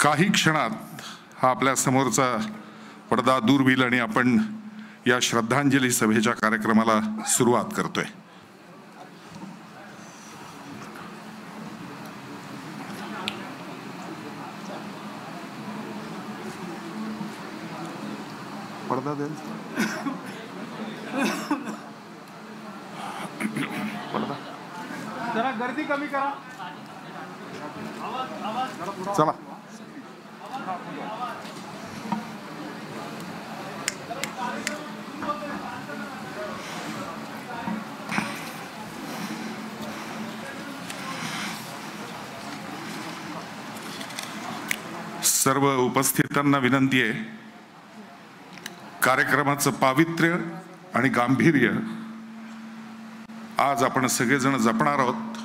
काही क्षणात हा आपल्या समोरचा पडदा दूर होईल आणि आपण या श्रद्धांजली सभेच्या कार्यक्रमाला सुरुवात करतोय. पडदा दे. पडदा जरा गर्दी कमी करा. चला. सर्व उपस्थितांना विनंती आहे, कार्यक्रमाचं पावित्र्य आणि गांभीर्य आज आपण सगळेजण जपणार आहोत.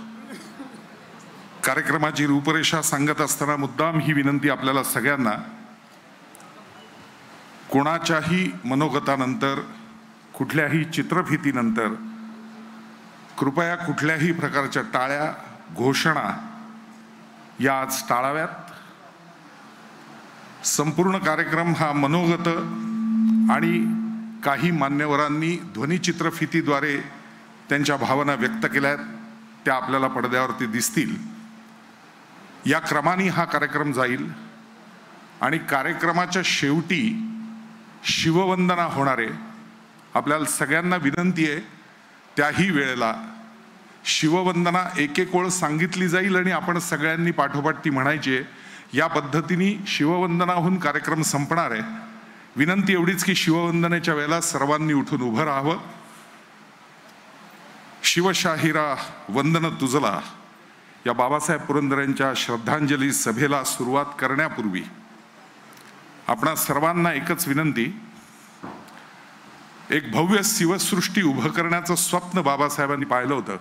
कार्यक्रमाची रूपरेषा सांगत असताना मुद्दाम ही विनंती आपल्याला सगळ्यांना, कोणाच्याही मनोगतानंतर कुठल्याही चित्रफितीनंतर कृपया कुठल्याही प्रकारच्या टाळ्या घोषणा या आज टाळाव्यात. संपूर्ण कार्यक्रम हा मनोगत आणि काही मान्यवरांनी ध्वनिचित्रफितीद्वारे त्यांच्या भावना व्यक्त केल्या आहेत, त्या आपल्याला पडद्यावरती दिसतील. या क्रमाने हा कार्यक्रम जाईल आणि कार्यक्रमाच्या शेवटी शिववंदना होणार आहे. आपल्याला सगळ्यांना विनंती आहे, त्याही वेळेला शिववंदना एक एक ओळ सांगितली जाईल आणि आपण सगळ्यांनी पाठोपाठ ती म्हणायची आहे. या पद्धतीने शिववंदनाहून कार्यक्रम संपणार आहे. विनंती एवढीच की शिववंदनेच्या वेळेला सर्वांनी उठून उभं राहावं. शिवशाहिरा वंदन तुझला या बाबासाहेब पुरंदरेंच्या श्रद्धांजली सभेला सुरुवात करण्यापूर्वी आपणा सर्वांना एकच विनंती, एक भव्य शिवसृष्टी उभं करण्याचं स्वप्न बाबासाहेबांनी पाहिलं होतं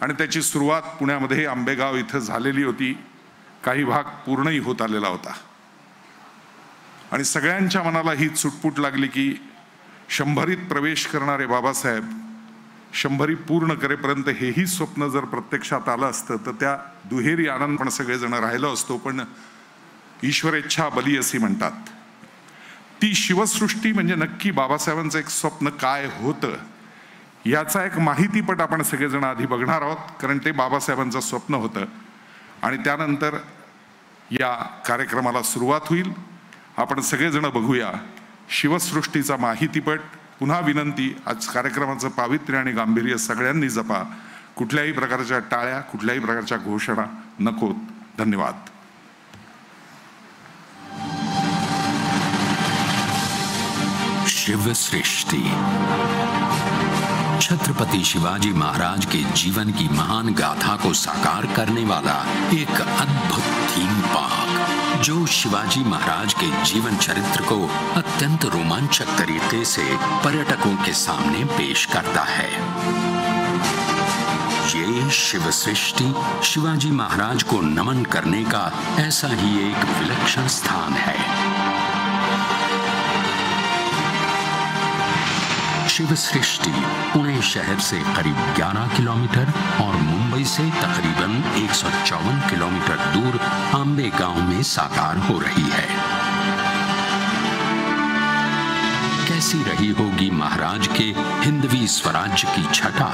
आणि त्याची सुरुवात पुण्यामध्ये आंबेगाव इथं झालेली होती. काही भाग पूर्णही होत आलेला होता आणि सगळ्यांच्या मनाला ही चुटपुट लागली की 100रीत प्रवेश करणारे बाबासाहेब 100री पूर्ण करेपर्यंत हेही स्वप्न जर प्रत्यक्षात आलं असतं तर त्या दुहेरी आनंद पण सगळेजण राहिलो असतो. पण ईश्वरेच्छा बली असे म्हणतात. ती शिवसृष्टी म्हणजे नक्की बाबासाहेबांचं एक स्वप्न काय होतं याचा एक माहितीपट आपण सगळेजण आधी बघणार आहोत, कारण ते बाबासाहेबांचं स्वप्न होतं. आणि त्यानंतर या कार्यक्रमाला सुरुवात होईल. आपण सगळेजण बघूया शिवसृष्टीचा माहितीपट. पुन्हा विनंती, आज कार्यक्रमाचं पावित्र्य आणि गांभीर्य सगळ्यांनी जपा. कुठल्याही प्रकारच्या टाळ्या, कुठल्याही प्रकारच्या घोषणा नकोत. धन्यवाद. शिवसृष्टि छत्रपति शिवाजी महाराज के जीवन की महान गाथा को साकार करने वाला एक अद्भुत थीम पार्क, जो शिवाजी महाराज के जीवन चरित्र को अत्यंत रोमांचक तरीके से पर्यटकों के सामने पेश करता है. ये शिवसृष्टि शिवाजी महाराज को नमन करने का ऐसा ही एक विलक्षण स्थान है. शिवसृष्टि पुणे शहर से करीब 11 किलोमीटर और मुंबई से तकरीबन 154 किलोमीटर दूर आंबेगांव में साकार हो रही है. कैसी रही होगी महाराज के हिंदवी स्वराज्य की छटा,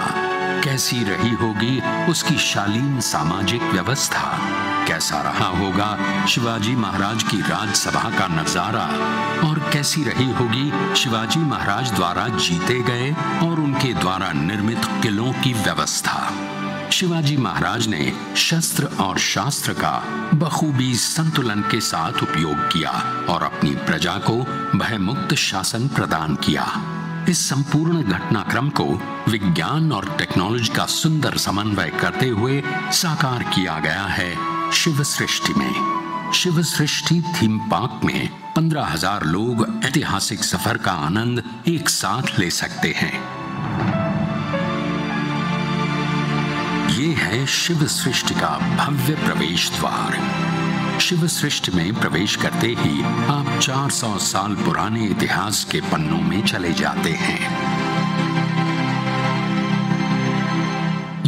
कैसी रही होगी उसकी शालीन सामाजिक व्यवस्था, कैसा रहा होगा शिवाजी महाराज की राजसभा का नजारा और कैसी रही होगी शिवाजी महाराज द्वारा जीते गए और उनके द्वारा निर्मित किलों की व्यवस्था. शिवाजी महाराज ने शस्त्र और शास्त्र का बखूबी संतुलन के साथ उपयोग किया और अपनी प्रजा को भयमुक्त शासन प्रदान किया. इस संपूर्ण घटनाक्रम को विज्ञान और टेक्नोलॉजी का सुंदर समन्वय करते हुए साकार किया गया है शिवसृष्टि में. शिवसृष्टि थीम पार्क में 15,000 लोग ऐतिहासिक सफर का आनंद एक साथ ले सकते हैं. ये है शिवसृष्टि का भव्य प्रवेश द्वार. शिवसृष्टि में प्रवेश करते ही आप 400 साल पुराने इतिहास के पन्नों में चले जाते हैं.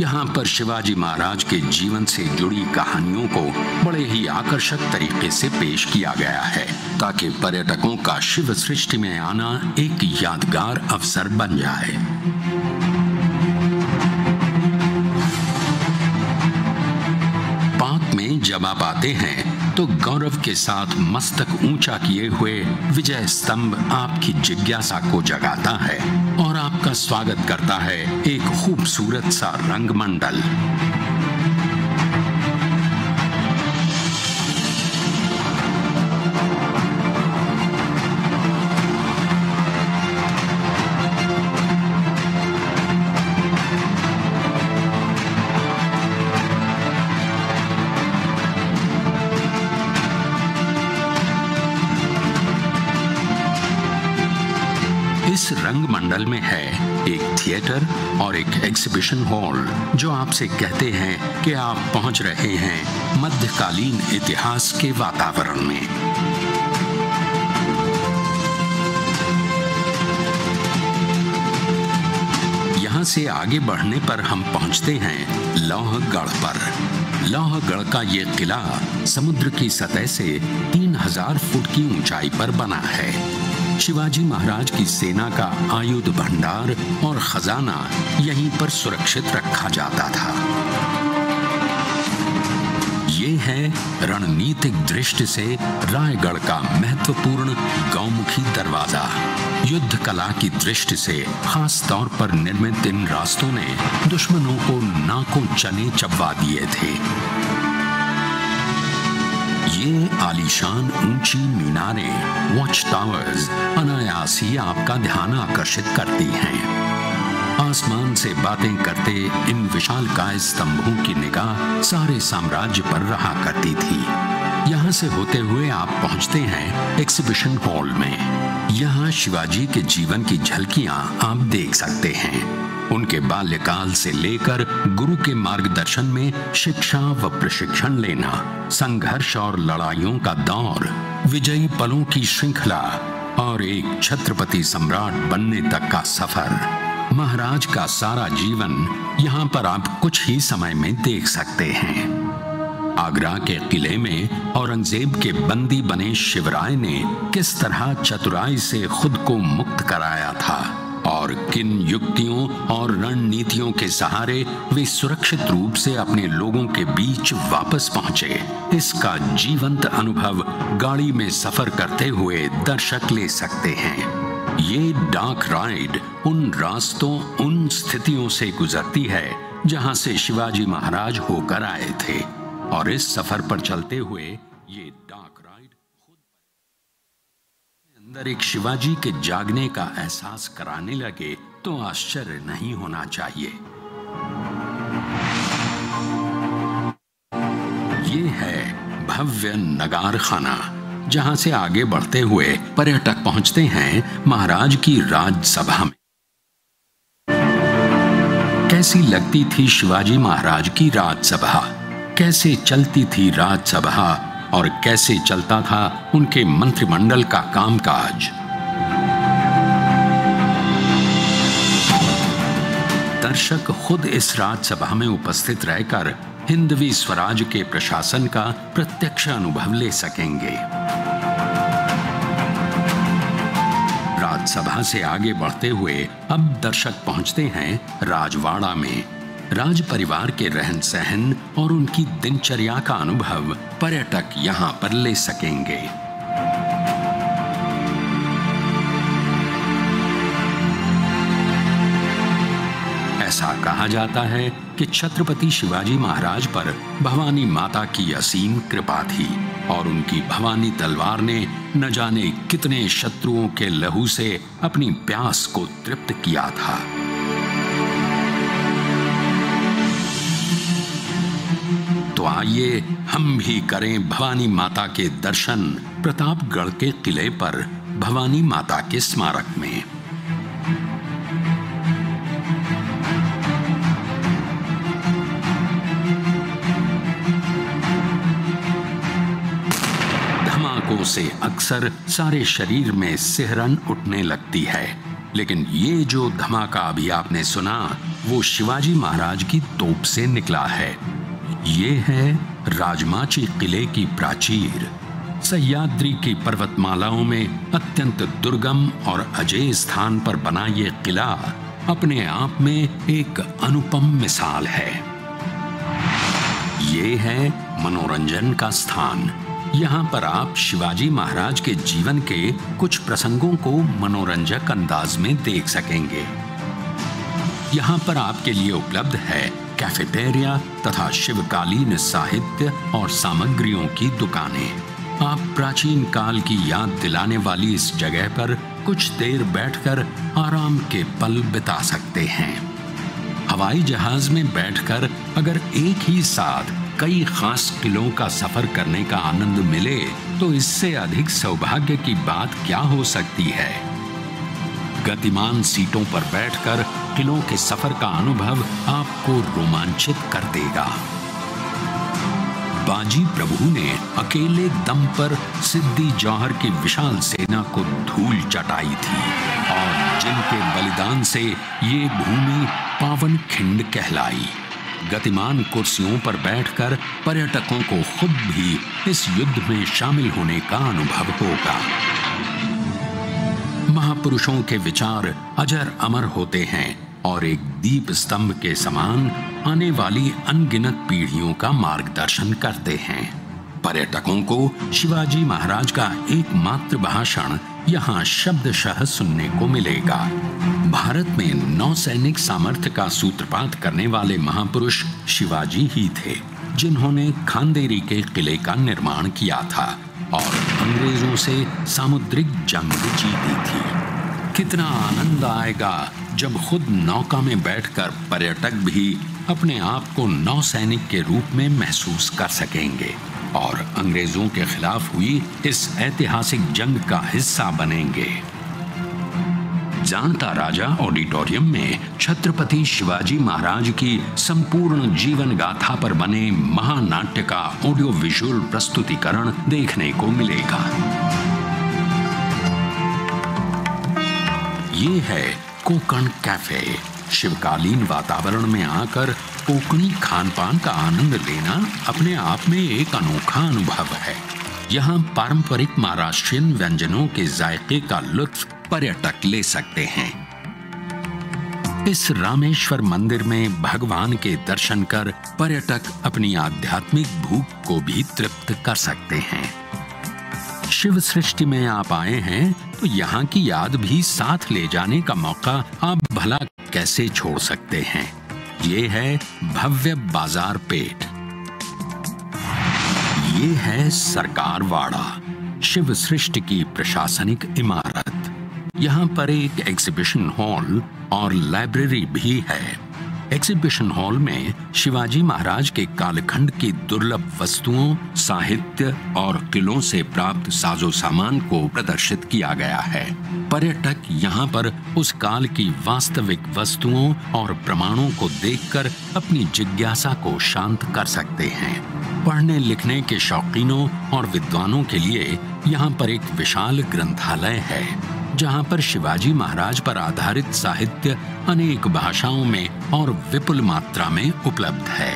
यहाँ पर शिवाजी महाराज के जीवन से जुड़ी कहानियों को बड़े ही आकर्षक तरीके से पेश किया गया है, ताकि पर्यटकों का शिव सृष्टि में आना एक यादगार अवसर बन जाए। पाक में जब आप आते हैं तो गौरव के साथ मस्तक ऊंचा किए हुए विजय स्तंभ आपकी जिज्ञासा को जगाता है और आपका स्वागत करता है एक खूबसूरत सा रंगमंडल। इस रंगमंडल में है एक थिएटर और एक एग्जीबिशन हॉल, जो आपसे कहते हैं कि आप पहुंच रहे हैं मध्यकालीन इतिहास के वातावरण में। यहां से आगे बढ़ने पर हम पहुंचते हैं लौहगढ़ पर। लौहगढ़ का ये किला समुद्र की सतह से 3000 फुट की ऊंचाई पर बना है। शिवाजी महाराज की सेना का आयुध भंडार और खजाना यहीं पर सुरक्षित रखा जाता था। ये है रणनीतिक दृष्टि से रायगढ़ का महत्वपूर्ण गौमुखी दरवाजा। युद्ध कला की दृष्टि से खास तौर पर निर्मित इन रास्तों ने दुश्मनों को नाकों चने चबवा दिए थे। ये आलीशान ऊंची मीनारें, वॉच टावर्स अनायास ही आपका ध्यान आकर्षित करती हैं। आसमान से बातें करते इन विशालकाय स्तंभों की निगाह सारे साम्राज्य पर रहा करती थी। यहाँ से होते हुए आप पहुँचते हैं एग्जीबिशन हॉल में। यहाँ शिवाजी के जीवन की झलकियाँ आप देख सकते हैं। उनके बाल्यकाल से लेकर गुरु के मार्गदर्शन में शिक्षा व प्रशिक्षण लेना, संघर्ष और लड़ाइयों का दौर, विजयी पलों की श्रृंखला और एक छत्रपति सम्राट बनने तक का सफर। महाराज का सारा जीवन यहाँ पर आप कुछ ही समय में देख सकते हैं। आगरा के किले में औरंगजेब के बंदी बने शिवराय ने किस तरह चतुराई से खुद को मुक्त कराया था और किन युक्तियों और रणनीतियों के सहारे वे सुरक्षित रूप से अपने लोगों के बीच वापस पहुंचे, इसका जीवंत अनुभव गाड़ी में सफर करते हुए दर्शक ले सकते हैं। ये डाक राइड उन रास्तों, उन स्थितियों से गुजरती है जहां से शिवाजी महाराज होकर आए थे, और इस सफर पर चलते हुए ये डाक राइड अंदर एक शिवाजी के जागने का एहसास कराने लगे तो आश्चर्य नहीं होना चाहिए। ये है भव्य नगार खाना, जहां से आगे बढ़ते हुए पर्यटक पहुंचते हैं महाराज की राजसभा में। कैसी लगती थी शिवाजी महाराज की राजसभा, कैसे चलती थी राजसभा और कैसे चलता था उनके मंत्रिमंडल का कामकाज। दर्शक खुद इस राजसभा में उपस्थित रहकर हिंदवी स्वराज के प्रशासन का प्रत्यक्ष अनुभव ले सकेंगे। राजसभा से आगे बढ़ते हुए अब दर्शक पहुंचते हैं राजवाड़ा में। राज परिवार के रहन सहन और उनकी दिनचर्या का अनुभव पर्यटक यहां पर ले सकेंगे। ऐसा कहा जाता है कि छत्रपति शिवाजी महाराज पर भवानी माता की असीम कृपा थी और उनकी भवानी तलवार ने न जाने कितने शत्रुओं के लहू से अपनी प्यास को तृप्त किया था। तो आइए हम भी करें भवानी माता के दर्शन प्रतापगढ़ के किले पर भवानी माता के स्मारक में। धमाकों से अक्सर सारे शरीर में सिहरन उठने लगती है। लेकिन ये जो धमाका अभी आपने सुना वो शिवाजी महाराज की तोप से निकला है। ये है राजमाची किले की प्राचीर। सह्याद्री की पर्वतमालाओं में अत्यंत दुर्गम और अजेय स्थान पर बना ये किला अपने आप में एक अनुपम मिसाल है। ये है मनोरंजन का स्थान। यहाँ पर आप शिवाजी महाराज के जीवन के कुछ प्रसंगों को मनोरंजक अंदाज में देख सकेंगे। यहाँ पर आपके लिए उपलब्ध है कैफेटेरिया तथा शिवकालीन साहित्य और सामग्रियों की दुकानें। आप प्राचीन काल की याद दिलाने वाली इस जगह पर कुछ देर बैठकर आराम के पल बिता सकते हैं। हवाई जहाज में बैठकर अगर एक ही साथ कई खास किलों का सफर करने का आनंद मिले तो इससे अधिक सौभाग्य की बात क्या हो सकती है। गतिमान सीटों पर बैठकर किलों के सफर का अनुभव आपको रोमांचित कर देगा। बाजी प्रभु ने अकेले दम पर सिद्दी जौहर की विशाल सेना को धूल चटाई थी और जिनके बलिदान से ये भूमि पावन खिंड कहलाई। गतिमान कुर्सियों पर बैठकर पर्यटकों को खुद भी इस युद्ध में शामिल होने का अनुभव होगा। महापुरुषों के विचार अजर अमर होते हैं और एक दीप स्तंभ के समान आने वाली अनगिनत पीढ़ियों का मार्गदर्शन करते हैं। पर्यटकों को शिवाजी महाराज का एकमात्र भाषण यहाँ शब्दशः सुनने को मिलेगा। भारत में नौसैनिक सामर्थ्य का सूत्रपात करने वाले महापुरुष शिवाजी ही थे, जिन्होंने खांदेरी के किले का निर्माण किया था और अंग्रेजों से सामुद्रिक जंग जीती थी। कितना आनंद आएगा जब खुद नौका में बैठकर पर्यटक भी अपने आप को नौसैनिक के रूप में महसूस कर सकेंगे और अंग्रेजों के खिलाफ हुई इस ऐतिहासिक जंग का हिस्सा बनेंगे। जानता राजा ऑडिटोरियम में छत्रपति शिवाजी महाराज की संपूर्ण जीवन गाथा पर बने महानाट्य का ऑडियो विजुअल प्रस्तुतिकरण देखने को मिलेगा। ये है कोकण कैफे। शिवकालीन वातावरण में आकर कोकणी खानपान का आनंद लेना अपने आप में एक अनोखा अनुभव है। यहाँ पारंपरिक महाराष्ट्रीयन व्यंजनों के जायके का लुत्फ पर्यटक ले सकते हैं। इस रामेश्वर मंदिर में भगवान के दर्शन कर पर्यटक अपनी आध्यात्मिक भूख को भी तृप्त कर सकते हैं। शिव सृष्टि में आप आए हैं तो यहाँ की याद भी साथ ले जाने का मौका आप भला कैसे छोड़ सकते हैं। ये है भव्य बाजार पेठ। ये है सरकार वाड़ा, शिव सृष्टि की प्रशासनिक इमारत। यहाँ पर एक एग्जीबिशन हॉल और लाइब्रेरी भी है। एग्जीबिशन हॉल में शिवाजी महाराज के कालखंड की दुर्लभ वस्तुओं, साहित्य और किलों से प्राप्त साजो सामान को प्रदर्शित किया गया है। पर्यटक यहाँ पर उस काल की वास्तविक वस्तुओं और प्रमाणों को देखकर अपनी जिज्ञासा को शांत कर सकते हैं। पढ़ने लिखने के शौकीनों और विद्वानों के लिए यहाँ पर एक विशाल ग्रंथालय है, जहाँ पर शिवाजी महाराज पर आधारित साहित्य अनेक भाषाओं में और विपुल मात्रा में उपलब्ध है।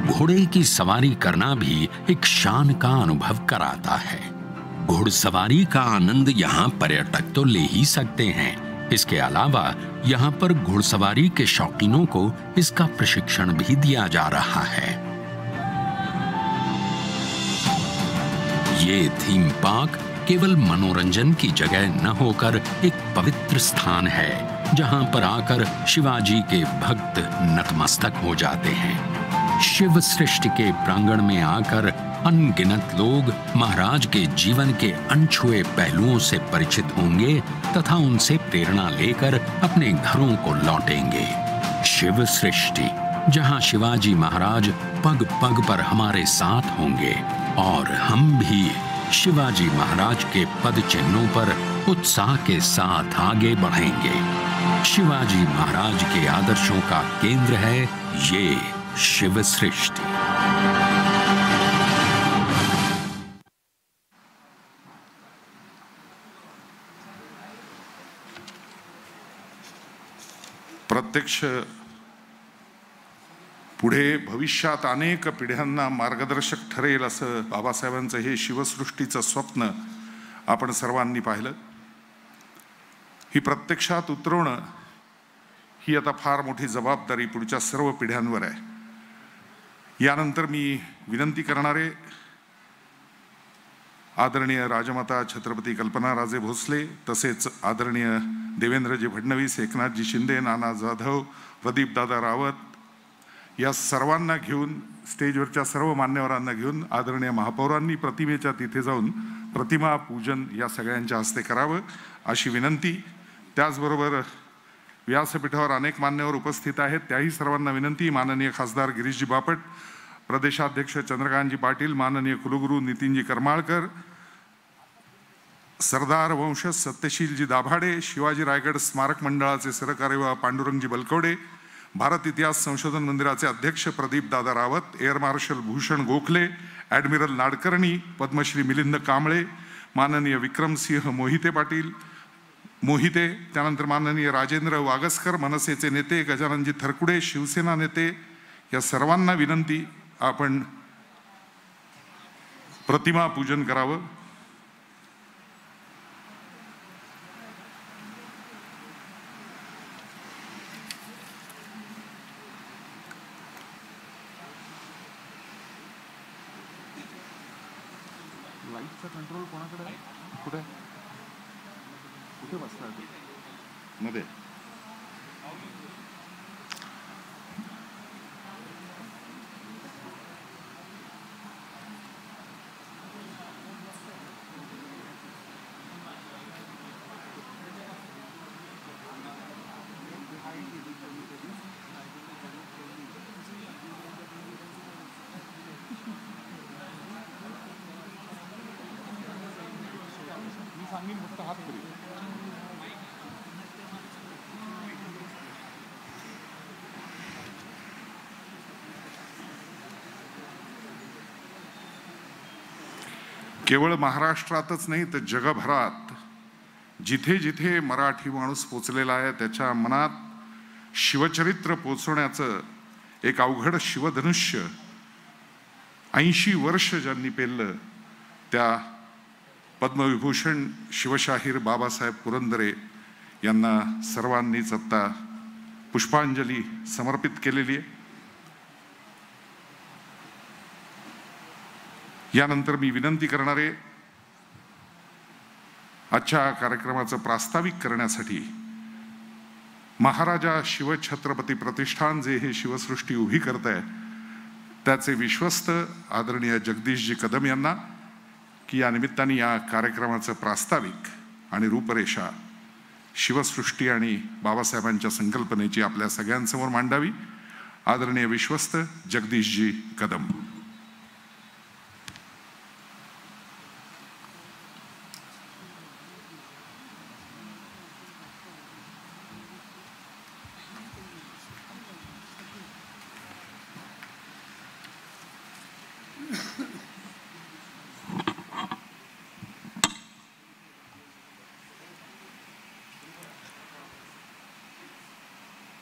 घोड़े की सवारी करना भी एक शान का अनुभव कराता है। घुड़सवारी का आनंद यहाँ पर्यटक तो ले ही सकते हैं। इसके अलावा यहाँ पर घुड़सवारी के शौकीनों को इसका प्रशिक्षण भी दिया जा रहा है। ये थीम पार्क केवल मनोरंजन की जगह न होकर एक पवित्र स्थान है, जहां पर आकर शिवाजी के भक्त नतमस्तक हो जाते हैं। शिव सृष्टि के प्रांगण में आकर अनगिनत लोग महाराज के जीवन के अनछुए पहलुओं से परिचित होंगे तथा उनसे प्रेरणा लेकर अपने घरों को लौटेंगे। शिव सृष्टि, जहां शिवाजी महाराज पग पग पर हमारे साथ होंगे और हम भी शिवाजी महाराज के पद चिन्हों पर उत्साह के साथ आगे बढ़ेंगे। शिवाजी महाराज के आदर्शों का केंद्र है ये शिव सृष्टि। प्रत्यक्ष पुढे भविष्यात अनेक पिढ्यांना मार्गदर्शक ठरेल असं बाबासाहेबांचं हे शिवसृष्टीचं स्वप्न आपण सर्वांनी पाहिलं. ही प्रत्यक्षात उतरवणं ही आता फार मोठी जबाबदारी पुढच्या सर्व पिढ्यांवर आहे. यानंतर मी विनंती करणारे आदरणीय राजमाता छत्रपती कल्पनाराजे भोसले, तसेच आदरणीय देवेंद्रजी फडणवीस, एकनाथजी शिंदे, नाना जाधव, प्रदीपदादा रावत या सर्वांना घेऊन, स्टेजवरच्या सर्व मान्यवरांना घेऊन आदरणीय महापौरांनी प्रतिमेच्या तिथे जाऊन प्रतिमा पूजन या सगळ्यांच्या हस्ते करावं अशी विनंती. त्याचबरोबर व्यासपीठावर अनेक मान्यवर उपस्थित आहेत, त्याही सर्वांना विनंती. माननीय खासदार गिरीशजी बापट, प्रदेशाध्यक्ष चंद्रकांतजी पाटील, माननीय कुलगुरू नितीनजी करमाळकर, सरदार वंशज सत्यशीलजी दाभाडे, शिवाजी रायगड स्मारक मंडळाचे सहकार्यवाह पांडुरंगजी बलकवडे, भारत इतिहास संशोधन मंदिराचे अध्यक्ष Pradipdada Rawat, air marshal Bhushan Gokhale, admiral Nadkarni, Padmashri Milind Kamble, माननीय विक्रमसिंह मोहिते, त्यानंतर माननीय राजेंद्र वागसकर, मनसेचे नेते, गजाननजी थरकुडे, शिवसेना नेते, या सर्वांना विनंती आपण प्रतिमा पूजन करावं. लाईटचा कंट्रोल कोणाकडे आहे? कुठे कुठे बसणार मध्ये? मी सांगेन फक्त हात करू. केवळ महाराष्ट्रातच नाही तर जगभरात जिथे जिथे मराठी माणूस पोचलेला आहे त्याच्या मनात शिवचरित्र पोचवण्याचं एक अवघड शिवधनुष्य 80 वर्ष ज्यांनी पेललं त्या पद्मविभूषण शिवशाहीर बाबासाहेब पुरंदरे यांना सर्वांनीच आता पुष्पांजली समर्पित केलेली आहे. यानंतर मी विनंती करणारे आजच्या कार्यक्रमाचं प्रास्ताविक करण्यासाठी महाराजा शिवछत्रपती प्रतिष्ठान जे हे शिवसृष्टी उभी करत आहे त्याचे विश्वस्त आदरणीय जगदीशजी कदम यांना की या निमित्ताने या कार्यक्रमाचं प्रास्ताविक आणि रूपरेषा शिवसृष्टी आणि बाबासाहेबांच्या संकल्पनेची आपल्या सगळ्यांसमोर मांडावी. आदरणीय विश्वस्त जगदीशजी कदम.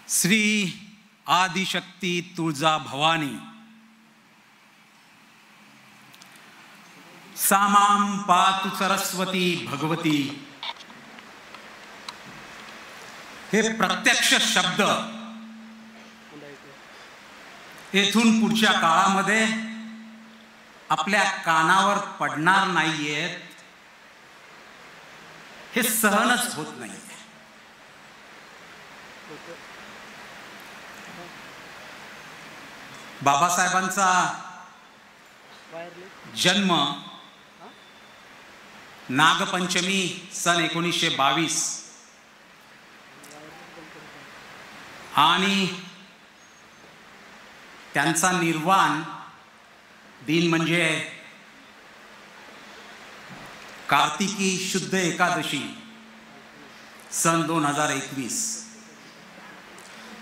श्री आदिशक्ती तुळजा भवानी सामां पातु सरस्वती भगवती हे प्रत्यक्ष शब्द येथून पुढच्या काळामध्ये आपल्या कानावर पडणार नाहीयेत हे सहनच होत नाही. बाबासाहेबांचा जन्म नागपंचमी सन 1922 आणि त्यांचा निर्वाण दिन म्हणजे कार्तिकी शुद्ध एकादशी सन 2021.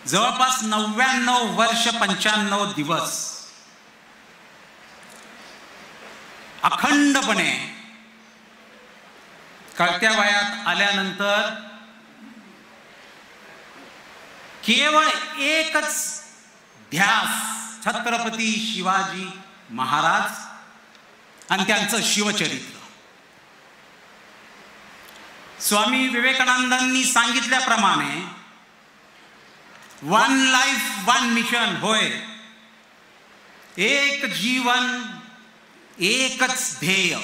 जवळपास 99 वर्ष 95 दिवस अखंडपणे कळत्या वयात आल्यानंतर केवळ एकच ध्यास, छत्रपती शिवाजी महाराज आणि त्यांचं शिवचरित्र. स्वामी विवेकानंदांनी सांगितल्याप्रमाणे वन लाईफ वन मिशन, होय, एक जीवन एकच ध्येय,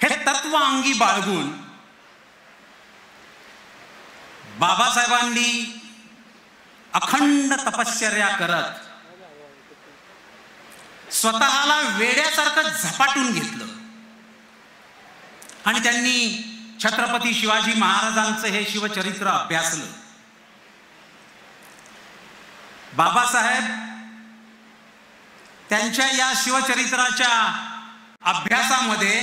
हे तत्व अंगी बाळगून बाबासाहेबांनी अखंड तपश्चर्या करत स्वतःला वेड्यासारखं झपाटून घेतलं आणि त्यांनी छत्रपती शिवाजी महाराजांचं हे शिवचरित्र अभ्यासलं. बाबासाहेब त्यांच्या या शिवचरित्राच्या अभ्यासामध्ये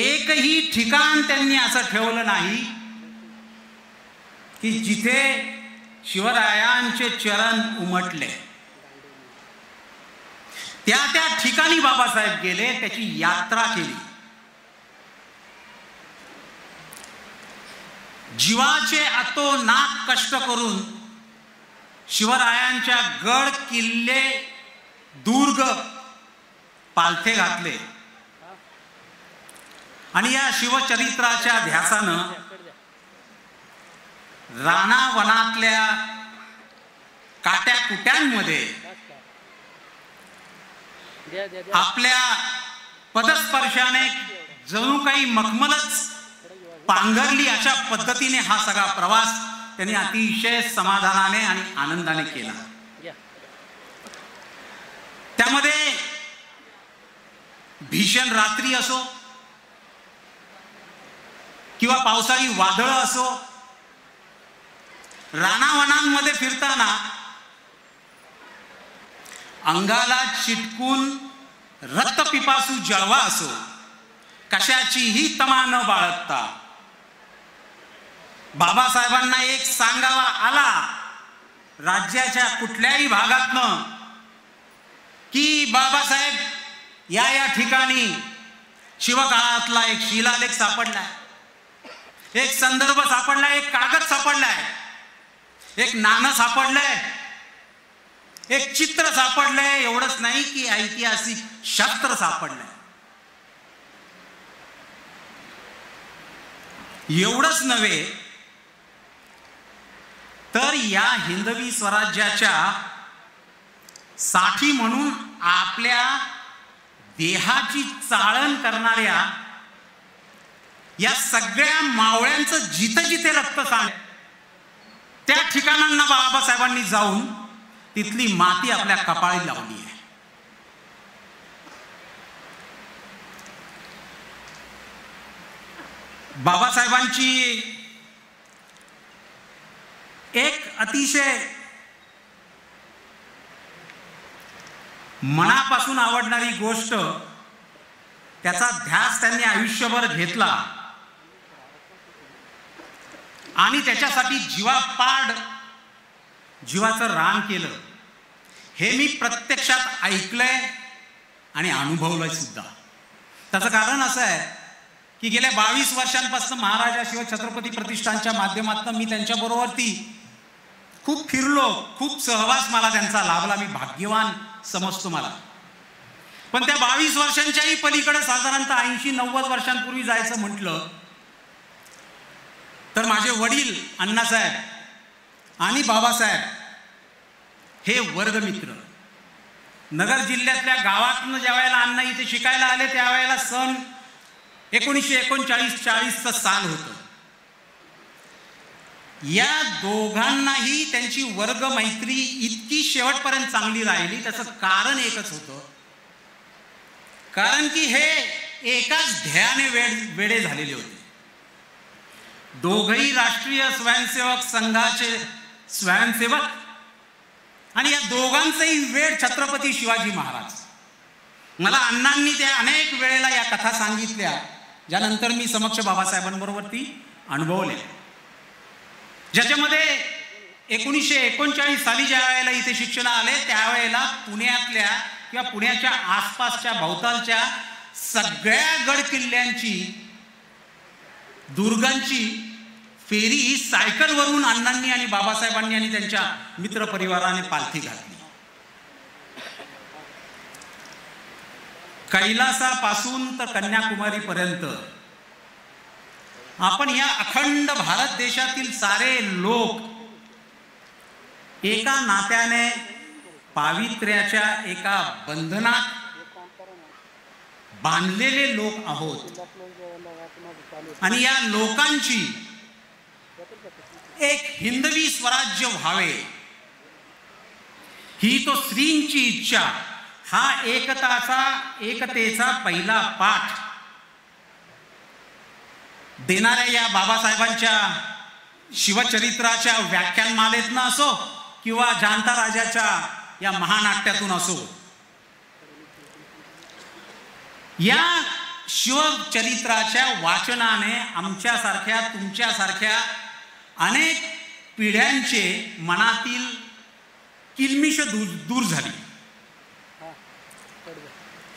एकही ठिकाण त्यांनी असं ठेवलं नाही की जिथे शिवरायांचे चरण उमटले. त्या ठिकाणी बाबासाहेब गेले, त्याची यात्रा केली. जीवाचे अतोनात कष्ट करून शिवरायांच्या गड किल्ले दुर्ग पालथे घातले आणि या शिवचरित्राच्या ध्यासानं रानावनातल्या काट्या कुट्यांमध्ये आपल्या पदस्पर्शाने जणू काही मखमलच पांघरली, अशा पद्धतीने हा सगळा प्रवास त्यांनी अतिशय समाधानाने आणि आनंदाने केला. त्यामध्ये भीषण रात्री असो किंवा पावसाळी वादळ असो, रानावनांमध्ये फिरताना अंगाला चिटकून रक्तपिपासू जळवा असो, कशाचीही तमा न बाळगता बाबासाहेबांना एक सांगावा आला राज्याच्या कुठल्याही भागातनं की बाबासाहेब या ठिकाणी शिवकाळातला एक शिलालेख सापडलाय, एक संदर्भ सापडलाय, एक कागद सापडलाय, एक नाणं सापडलंय, एक चित्र सापडलंय. एवढंच नाही की ऐतिहासिक शस्त्र सापडलंय. एवढंच नव्हे तर या हिंदवी स्वराज्याच्या साठी म्हणून आपल्या देहाची चाळण करणाऱ्या या सगळ्या मावळ्यांचं जिथे जिथे रक्त सांडलं त्या ठिकाणांना बाबासाहेबांनी जाऊन तिथली माती आपल्या कपाळी लावली आहे. बाबासाहेबांची एक अतिशय मनापासून आवडणारी गोष्ट, त्याचा ध्यास त्यांनी आयुष्यभर घेतला आणि त्याच्यासाठी जीवापाड जीवाचं रान केलं, हे मी प्रत्यक्षात ऐकलंय आणि अनुभवलंय सुद्धा. त्याचं कारण असं आहे की गेल्या 22 वर्षांपासून महाराजा शिवछत्रपती प्रतिष्ठानच्या माध्यमातून मी त्यांच्याबरोबर खूप फिरलो, खूप सहवास मला त्यांचा लाभला. मी भाग्यवान समजतो मला. पण त्या 22 वर्षांच्याही पलीकडे साधारणतः 80-90 वर्षांपूर्वी जायचं म्हटलं तर माझे वडील अण्णासाहेब आणि बाबासाहेब हे वर्गमित्र. नगर जिल्ह्यातल्या गावातनं ज्या वेळेला अण्णा इथे शिकायला आले त्यावेळेला सन 1939-40चं साल होतं. या दोघांनाही त्यांची वर्ग मैत्री इतकी शेवटपर्यंत चांगली राहिली, त्याचं कारण एकच होतं, कारण की हे एकाच ध्येयाने वेडे झालेले होते. दोघही राष्ट्रीय स्वयंसेवक संघाचे स्वयंसेवक आणि या दोघांचंही वेड छत्रपती शिवाजी महाराज. मला अण्णांनी त्या अनेक वेळेला या कथा सांगितल्या, ज्यानंतर मी समक्ष बाबासाहेबांबरोबर ती अनुभवले. ज्याच्यामध्ये 1939 साली ज्या वेळेला इथे शिक्षण आले त्यावेळेला पुण्यातल्या किंवा पुण्याच्या आसपासच्या भोवतालच्या सगळ्या गड किल्ल्यांची, दुर्गांची फेरी ही सायकलवरून अण्णांनी आणि बाबासाहेबांनी आणि त्यांच्या मित्रपरिवाराने पालथी घातली. कैलासापासून तर कन्याकुमारी पर्यंत आपण या अखंड भारत देशातील सारे लोक एका नात्याने पावित्र्याच्या एका बंधनात बांधलेले लोक आहोत. आणि या लोकांची एक हिंदवी स्वराज्य व्हावे ही तो श्रींची इच्छा, हा एकतेचा पहिला पाठ देणाऱ्या या बाबासाहेबांच्या शिवचरित्राच्या व्याख्यानमालेतनं असो किंवा जाणता राजाच्या या महानाट्यातून असो, या शिवचरित्राच्या वाचनाने आमच्यासारख्या तुमच्यासारख्या अनेक पिढ्यांचे मनातील किलमिश दूर झाली.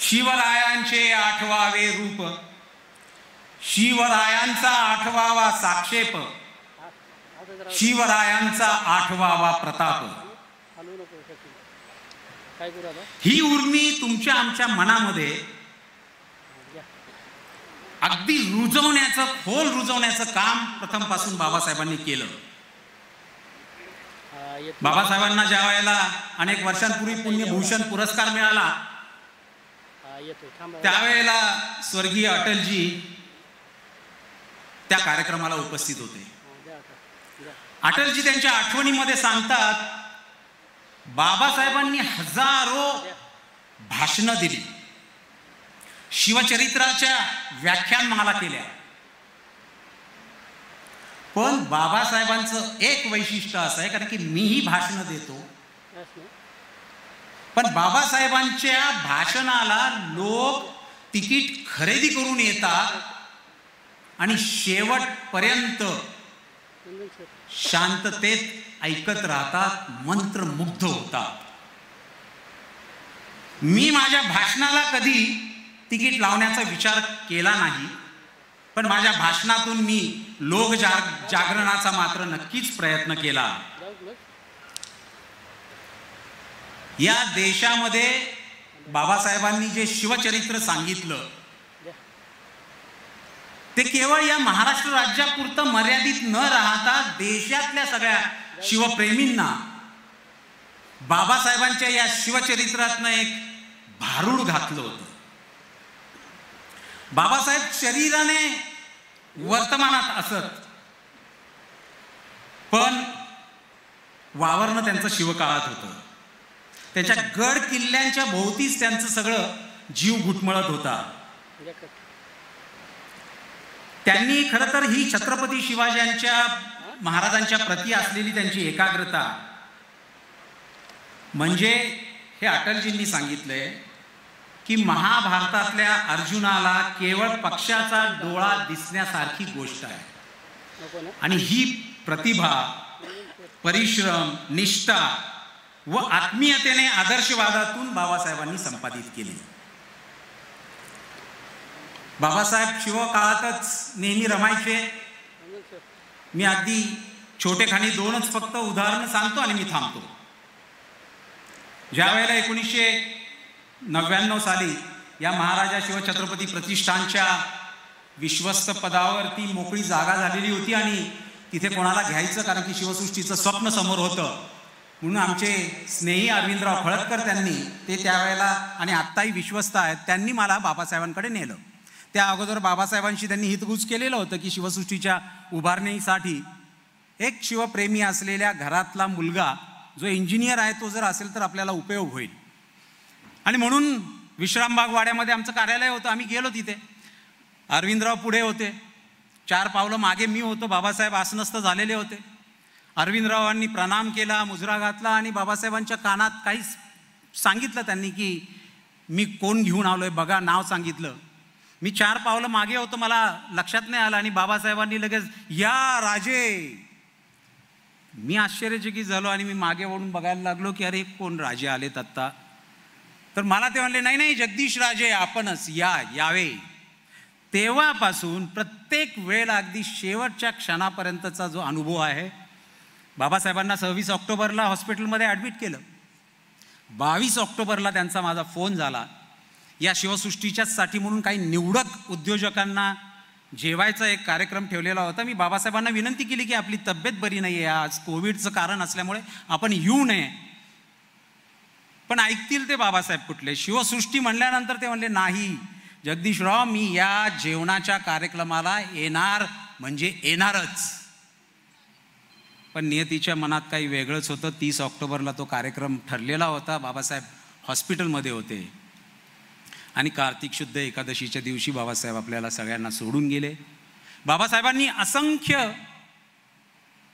शिवरायांचे 8वावे रूप, शिवरायांचा 8वावा साक्षेप, शिवरायांचा 8वावा प्रताप, ही उर्मी तुमच्या आमच्या मनामध्ये अगदी खोल रुजवण्याचं काम प्रथमपासून बाबासाहेबांनी केलं. बाबासाहेबांना ज्या वेळेला अनेक वर्षांपूर्वी पुण्यभूषण पुरस्कार मिळाला त्यावेळेला स्वर्गीय अटलजी त्या कार्यक्रमाला उपस्थित होते. अटलजी त्यांच्या आठवणीमध्ये सांगतात, बाबासाहेबांनी हजारो भाषणं दिली, शिवचरित्राच्या व्याख्यानमाला केल्या, पण बाबासाहेबांचं एक वैशिष्ट्य असं आहे, कारण की मीही भाषणं देतो, पण बाबासाहेबांच्या भाषणाला लोक तिकीट खरेदी करून येतात आणि शेवटपर्यंत शांततेत ऐकत राहतात, मंत्रमुग्ध होतात. मी माझ्या भाषणाला कधी तिकीट लावण्याचा विचार केला नाही, पण माझ्या भाषणातून मी लोक जागरणाचा मात्र नक्कीच प्रयत्न केला. या देशामध्ये बाबासाहेबांनी जे शिवचरित्र सांगितलं ते केवळ या महाराष्ट्र राज्यापुरतं मर्यादित न राहता देशातल्या सगळ्या शिवप्रेमींना बाबासाहेबांच्या या शिवचरित्रातनं एक भारूड घातलं होतं. बाबासाहेब शरीराने वर्तमानात असत, पण वावरणं त्यांचं शिवकाळात होतं. त्याच्या गड किल्ल्यांच्या भोवतीच त्यांचं सगळं जीव घुटमळत होता. त्यांनी खरं तर ही छत्रपती शिवाजींच्या महाराजांच्या प्रती असलेली त्यांची एकाग्रता म्हणजे हे अटलजींनी सांगितलंय की महाभारतातल्या अर्जुनाला केवळ पक्षाचा डोळा दिसण्यासारखी गोष्ट आहे, आणि ही प्रतिभा, परिश्रम, निष्ठा व आत्मीयतेने आदर्शवादातून बाबासाहेबांनी संपादित केली. बाबासाहेब शिवकाळातच नेहमी रमायचे. मी अगदी छोटेखानी 2च फक्त उदाहरणं सांगतो आणि मी थांबतो. ज्या वेळेला 1999 साली या महाराजा शिवछत्रपती प्रतिष्ठानच्या विश्वस्त पदावरती मोकळी जागा झालेली होती आणि तिथे कोणाला घ्यायचं, कारण की शिवसृष्टीचं स्वप्न समोर होतं, म्हणून आमचे स्नेही अरविंदराव खळदकर त्यांनी ते त्यावेळेला आणि आत्ताही विश्वस्त आहेत, त्यांनी मला बाबासाहेबांकडे नेलं. त्या अगोदर बाबासाहेबांशी त्यांनी हितगुज केलेलं होतं की शिवसृष्टीच्या उभारणीसाठी एक शिवप्रेमी असलेल्या घरातला मुलगा जो इंजिनियर आहे तो जर असेल तर आपल्याला उपयोग होईल. आणि म्हणून विश्रामबाग वाड्यामध्ये आमचं कार्यालय होतं. आम्ही गेलो तिथे. अरविंदराव पुढे होते, 4 पावलं मागे मी होतो. बाबासाहेब आसनस्थ झालेले होते. अरविंदरावांनी प्रणाम केला, मुजरा घातला आणि बाबासाहेबांच्या कानात काही सांगितलं त्यांनी की मी कोण घेऊन आलोय बघा, नाव सांगितलं. मी 4 पावलं मागे होतो, मला लक्षात नाही आलं आणि बाबासाहेबांनी लगेच या राजे. मी आश्चर्यचकित झालो आणि मी मागे वळून बघायला लागलो की अरे कोण राजे आलेत आत्ता. तर मला ते म्हणले नाही नाही जगदीश राजे आपणच यावे. तेव्हापासून प्रत्येक वेळेला अगदी शेवटच्या क्षणापर्यंतचा जो अनुभव आहे, बाबासाहेबांना 26 ऑक्टोबरला हॉस्पिटलमध्ये ॲडमिट केलं. 22 ऑक्टोबरला त्यांचा माझा फोन झाला. या शिवसृष्टीच्यासाठी म्हणून काही निवडक उद्योजकांना जेवायचा एक कार्यक्रम ठेवलेला होता. मी बाबासाहेबांना विनंती केली की आपली तब्येत बरी नाही आहे, आज कोविडचं कारण असल्यामुळे आपण येऊ नये. पण ऐकतील ते बाबासाहेब कुठले? शिवसृष्टी म्हणल्यानंतर ते म्हणले, नाही जगदीशराव, मी या जेवणाच्या कार्यक्रमाला येणार म्हणजे येणारच. पण नियतीच्या मनात काही वेगळंच होतं. 30 ऑक्टोबरला तो कार्यक्रम ठरलेला होता. बाबासाहेब हॉस्पिटलमध्ये होते आणि कार्तिक शुद्ध एकादशीच्या दिवशी बाबासाहेब आपल्याला सगळ्यांना सोडून गेले. बाबासाहेबांनी असंख्य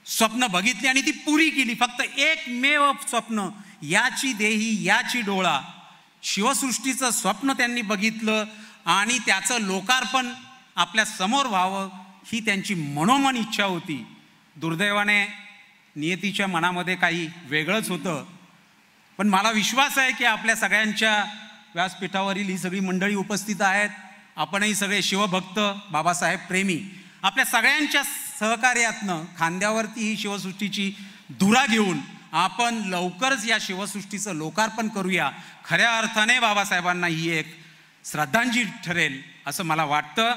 स्वप्न बघितली आणि ती पुरी केली. फक्त एकमेव स्वप्न, याची देही याची डोळा, शिवसृष्टीचं स्वप्न त्यांनी बघितलं आणि त्याचं लोकार्पण आपल्या समोर व्हावं ही त्यांची मनोमन इच्छा होती. दुर्दैवाने नियतीच्या मनामध्ये काही वेगळंच होतं. पण मला विश्वास आहे की आपल्या सगळ्यांच्या व्यासपीठावरील ही सगळी मंडळी उपस्थित आहेत, आपणही सगळे शिवभक्त, बाबासाहेब प्रेमी, आपल्या सगळ्यांच्या सहकार्यातनं खांद्यावरती ही शिवसृष्टीची धुरा घेऊन आपण लवकरच या शिवसृष्टीचं लोकार्पण करूया. खऱ्या अर्थाने बाबासाहेबांना ही एक श्रद्धांजली ठरेल असं मला वाटतं.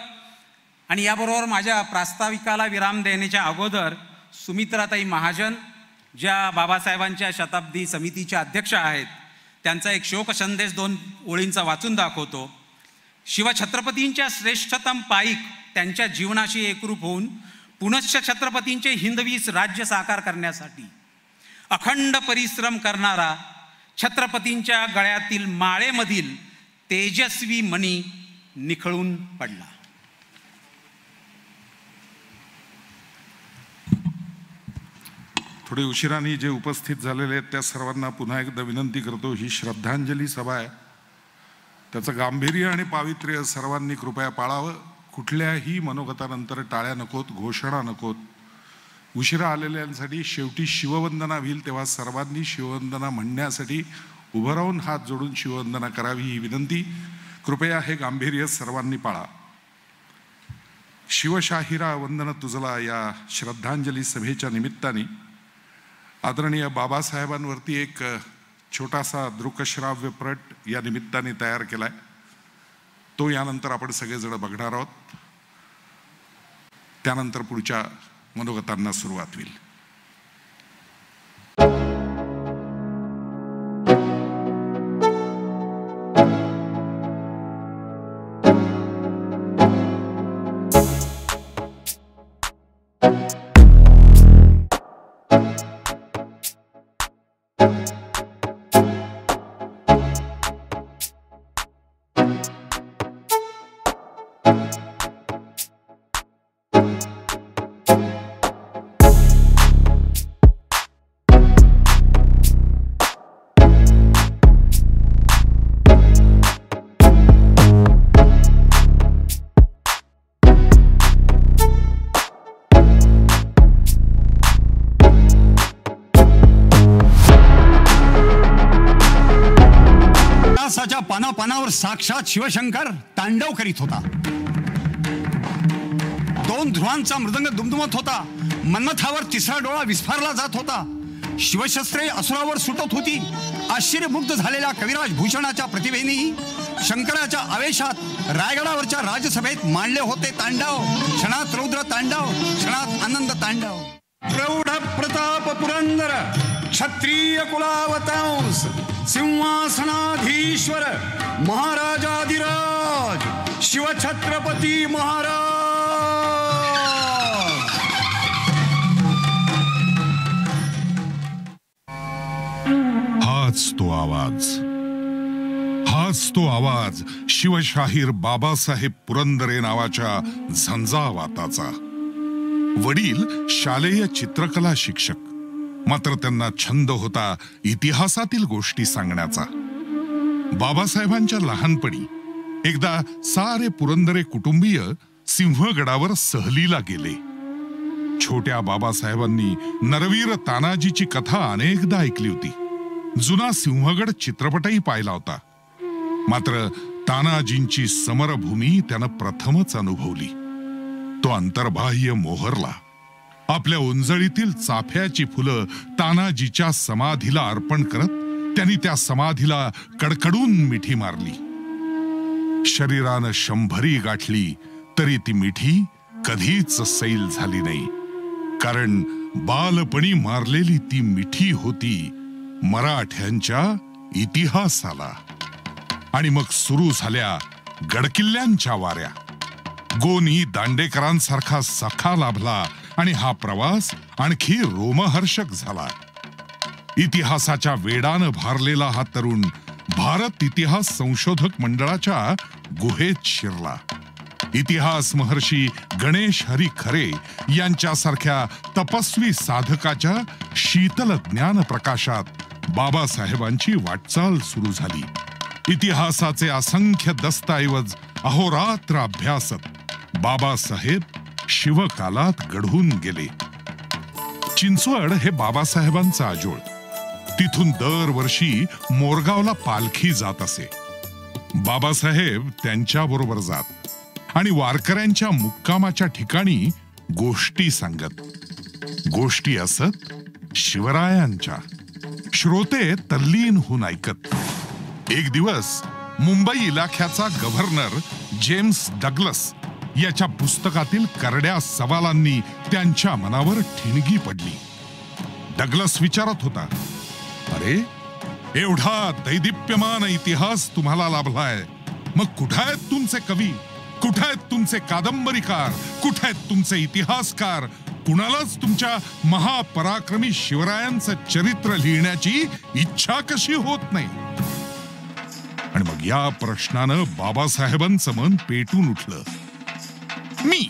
आणि याबरोबर माझ्या प्रास्ताविकाला विराम देण्याच्या अगोदर सुमित्राताई महाजन, ज्या बाबासाहेबांच्या शताब्दी समितीच्या अध्यक्ष आहेत, त्यांचा एक शोक संदेश 2 ओळींचा वाचून दाखवतो. शिवछत्रपतींच्या श्रेष्ठतम पाईक त्यांच्या जीवनाशी एकरूप होऊन पुनश्च छत्रपतींचे हिंदवी राज्य साकार करण्यासाठी अखंड परिश्रम करणारा छत्रपतींच्या गळ्यातील माळेमधील तेजस्वी मणी निखळून पडला. थोडे उशिराने जे उपस्थित झालेले आहेत त्या सर्वांना पुन्हा एकदा विनंती करतो, ही श्रद्धांजली सभा आहे, त्याचं गांभीर्य आणि पावित्र्य सर्वांनी कृपया पाळावं. कुठल्याही मनोगतानंतर टाळ्या नकोत, घोषणा नकोत. उशिरा आलेल्यांसाठी शेवटी शिववंदना होईल तेव्हा सर्वांनी शिववंदना म्हणण्यासाठी उभं राहून हात जोडून शिववंदना करावी ही विनंती. कृपया हे गांभीर्य सर्वांनी पाळा. शिवशाहिरा वंदन तुझला या श्रद्धांजली सभेच्या निमित्ताने आदरणीय बाबासाहेबांवरती एक छोटासा दृकश्राव्य प्रट या निमित्ताने तयार केलाय. तो यानंतर आपण सगळेजण बघणार आहोत. त्यानंतर पुढच्या मनोगतांना सुरुवात होईल. पानापानावर साक्षात शिवशंकर तांडव करीत होता. 2 ध्रुवांचा मृदंग दुमदुमत होता. मन्मथावर 3रा डोळा विस्फारला जात होता. शिवशस्त्रे असुरावर सुटत होती. आश्चर्यमुग्ध झालेल्या कविराज भूषणाच्या प्रतिभेनेही शंकराच्या आवेशात रायगडावरच्या राजसभेत मांडले होते तांडव. क्षणात रौद्र तांडव, क्षणात आनंद तांडव. प्रौढ प्रताप पुरंदर क्षत्रिय कुलावतांस सिंहासनाधीश्वर महाराजाधिराज शिवछत्रपती महाराज. हाच तो आवाज शिवशाहीर बाबासाहेब पुरंदरे नावाच्या झंझावाताचा. वडील शालेय चित्रकला शिक्षक, मात्र त्यांना छंद होता इतिहासातील गोष्टी सांगण्याचा. बाबासाहेबांच्या लहानपणी एकदा सारे पुरंदरे कुटुंबीय सिंहगडावर सहलीला गेले. छोट्या बाबासाहेबांनी नरवीर तानाजीची कथा अनेकदा ऐकली होती. जुना सिंहगड चित्रपटही पाहिला होता. मात्र तानाजींची समरभूमी त्यानं प्रथमच अनुभवली. तो अंतर्बाह्य मोहरला. आपल्या उंजळीतील चाफ्याची फुलं तानाजीच्या समाधीला अर्पण करत त्यांनी त्या समाधीला कडकडून मिठी मारली. शरीरानं 100 गाठली तरी ती मिठी कधीच सैल झाली नाही, कारण बालपणी मारलेली ती मिठी होती मराठ्यांच्या इतिहासाला. आणि मग सुरू झाल्या गडकिल्ल्यांच्या वाऱ्या. गोनी दांडेकरांसारखा सखा लाभला आणि हा प्रवास आणखी रोमहर्षक झाला. इतिहासाच्या वेडानं भारलेला हा तरुण भारत इतिहास संशोधक मंडळाच्या गुहेत शिरला. इतिहास महर्षी गणेश हरी खरे यांच्यासारख्या तपस्वी साधकाच्या शीतल ज्ञान प्रकाशात बाबासाहेबांची वाटचाल सुरू झाली. इतिहासाचे असंख्य दस्तऐवज अहोरात्र अभ्यासत बाबासाहेब शिवकालात घडून गेले. चिंचवड हे बाबासाहेबांचं आजोळ. तिथून दरवर्षी मोरगावला पालखी जात असे. बाबासाहेब त्यांच्याबरोबर जात आणि वारकऱ्यांच्या मुक्कामाच्या ठिकाणी गोष्टी सांगत. गोष्टी असत शिवरायांच्या. श्रोते तल्लीन होऊन ऐकत. एक दिवस मुंबई इलाख्याचा गव्हर्नर जेम्स डग्लस याच्या पुस्तकातील करड्या सवालांनी त्यांच्या मनावर ठिणगी पडली. डग्लस विचारत होता, अरे एवढा दैदिप्यमान इतिहास तुम्हाला लाभलाय, मग कुठे आहेत तुमचे कवी, कुठे आहेत तुमचे कादंबरीकार, कुठे आहेत तुमचे इतिहासकार? कुणालाच तुमच्या महापराक्रमी शिवरायांचं चरित्र लिहिण्याची इच्छा कशी होत नाही? आणि मग या प्रश्नानं बाबासाहेबांचं मन पेटून उठलं. मी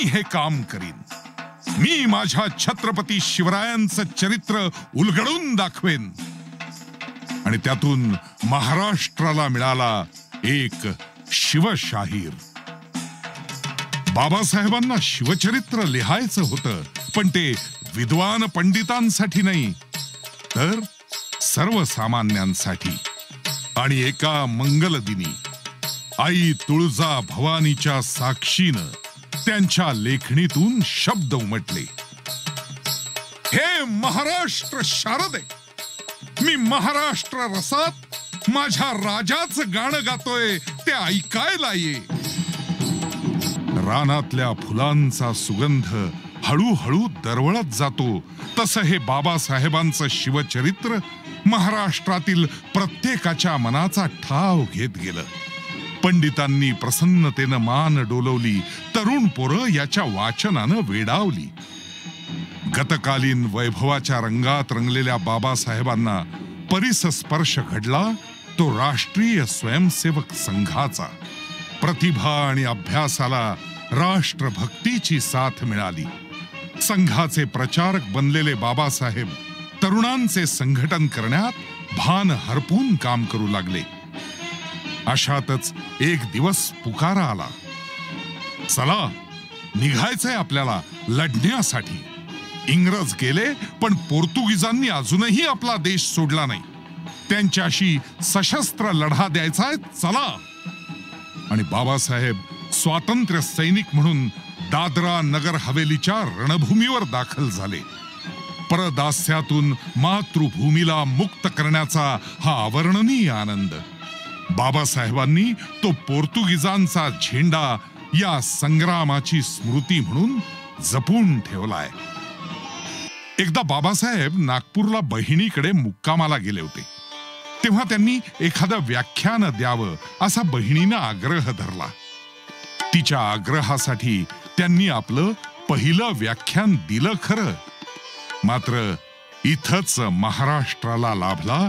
हे काम करीन. मी माझ्या छत्रपती शिवरायांचं चरित्र उलगडून दाखवेन. आणि त्यातून महाराष्ट्राला मिळाला एक शिवशाहीर. बाबासाहेबांना शिवचरित्र लिहायचं होतं, पण ते विद्वान पंडितांसाठी नाही, तर सर्वसामान्यांसाठी. आणि एका मंगलदिनी आई तुळजा भवानीच्या साक्षीनं त्यांच्या लेखणीतून शब्द उमटले, हे महाराष्ट्र शारदे, मी महाराष्ट्र रसात माझ्या राजाचं गाणं गातोय, ते ऐकायला ये. रानातल्या फुलांचा सुगंध हळूहळू दरवळत जातो, तसं हे बाबासाहेबांचं शिवचरित्र महाराष्ट्रातील प्रत्येकाच्या मनाचा ठाव घेत गेलं. पंडितांनी प्रसन्नतेनं मान डोलवली. तरुण पोरं याच्या वाचनानं वेडावली. गतकालीन वैभवाच्या रंगात रंगलेल्या बाबासाहेबांना परिसस्पर्श घडला तो राष्ट्रीय स्वयंसेवक संघाचा. प्रतिभा आणि अभ्यासाला राष्ट्रभक्तीची साथ मिळाली. संघाचे प्रचारक बनलेले बाबासाहेब तरुणांचे संघटन करण्यात भान हरपून काम करू लागले. अशातच एक दिवस पुकारा आला, चला निघायचंय आपल्याला लढण्यासाठी. इंग्रज गेले, पण पोर्तुगीजांनी अजूनही आपला देश सोडला नाही. त्यांच्याशी सशस्त्र लढा द्यायचाय, चला. आणि बाबासाहेब स्वातंत्र्य सैनिक म्हणून दादरा नगर हवेलीच्या रणभूमीवर दाखल झाले. परदास्यातून मातृभूमीला मुक्त करण्याचा हा अवर्णनीय आनंद. बाबासाहेबांनी तो पोर्तुगीजांचा झेंडा या संग्रामाची स्मृती म्हणून जपून ठेवलाय. एकदा बाबासाहेब नागपूरला बहिणीकडे मुक्कामाला गेले होते. तेव्हा त्यांनी एखादं व्याख्यान द्यावं असा बहिणीनं आग्रह धरला. तिच्या आग्रहासाठी त्यांनी आपलं पहिलं व्याख्यान दिलं खरं, मात्र इथंच महाराष्ट्राला लाभला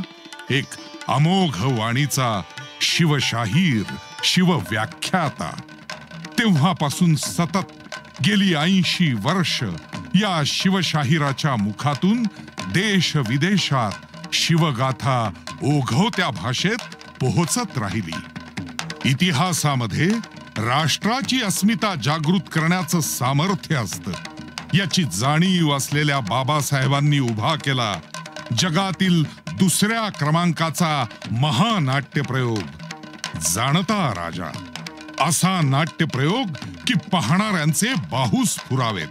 एक अमोघ वाणीचा शिवशाहीर, शिवव्याख्याता. तेव्हापासून सतत गेली 80 वर्ष या शिवशाहिराच्या मुखातून देश विदेशात शिवगाथा ओघवत्या भाषेत पोहोचत राहिली. इतिहासामध्ये राष्ट्राची अस्मिता जागृत करण्याचं सामर्थ्य असतं, याची जाणीव असलेल्या बाबासाहेबांनी उभा केला जगातील दुसऱ्या क्रमांकाचा महानाट्य प्रयोग, जाणता राजा असा नाट्य प्रयोग की पाहणाऱ्यांचे बाहू स्फुरावेत,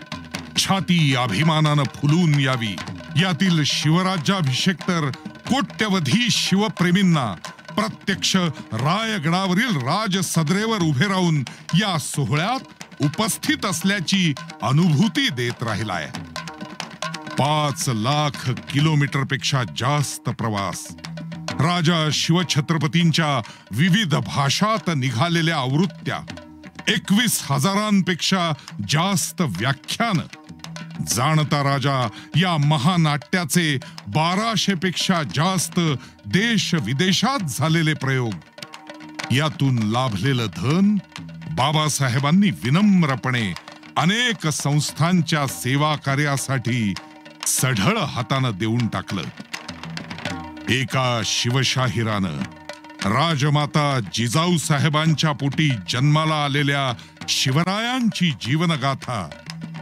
छाती अभिमानानं फुलून यावी. यातील शिवराज्याभिषेक तर कोट्यवधी शिवप्रेमींना प्रत्यक्ष रायगडावरील राजसदरेवर उभे राहून या सोहळ्यात उपस्थित असल्याची अनुभूती देत राहिलाय. 5 लाख किलोमीटरपेक्षा जास्त प्रवास, राजा शिवछत्रपतींच्या विविध भाषात निघालेल्या आवृत्त्या, 21,000पेक्षा जास्त व्याख्यान, जाणता राजा या महानाट्याचे 1200पेक्षा जास्त देश विदेशात झालेले प्रयोग, यातून लाभलेलं धन बाबासाहेबांनी विनम्रपणे अनेक संस्थांच्या सेवा कार्यासाठी सढळ हातानं देऊन टाकलं. एका शिवशाहिरानं राजमाता जिजाऊ साहेबांच्या पोटी जन्माला आलेल्या शिवरायांची जीवनगाथा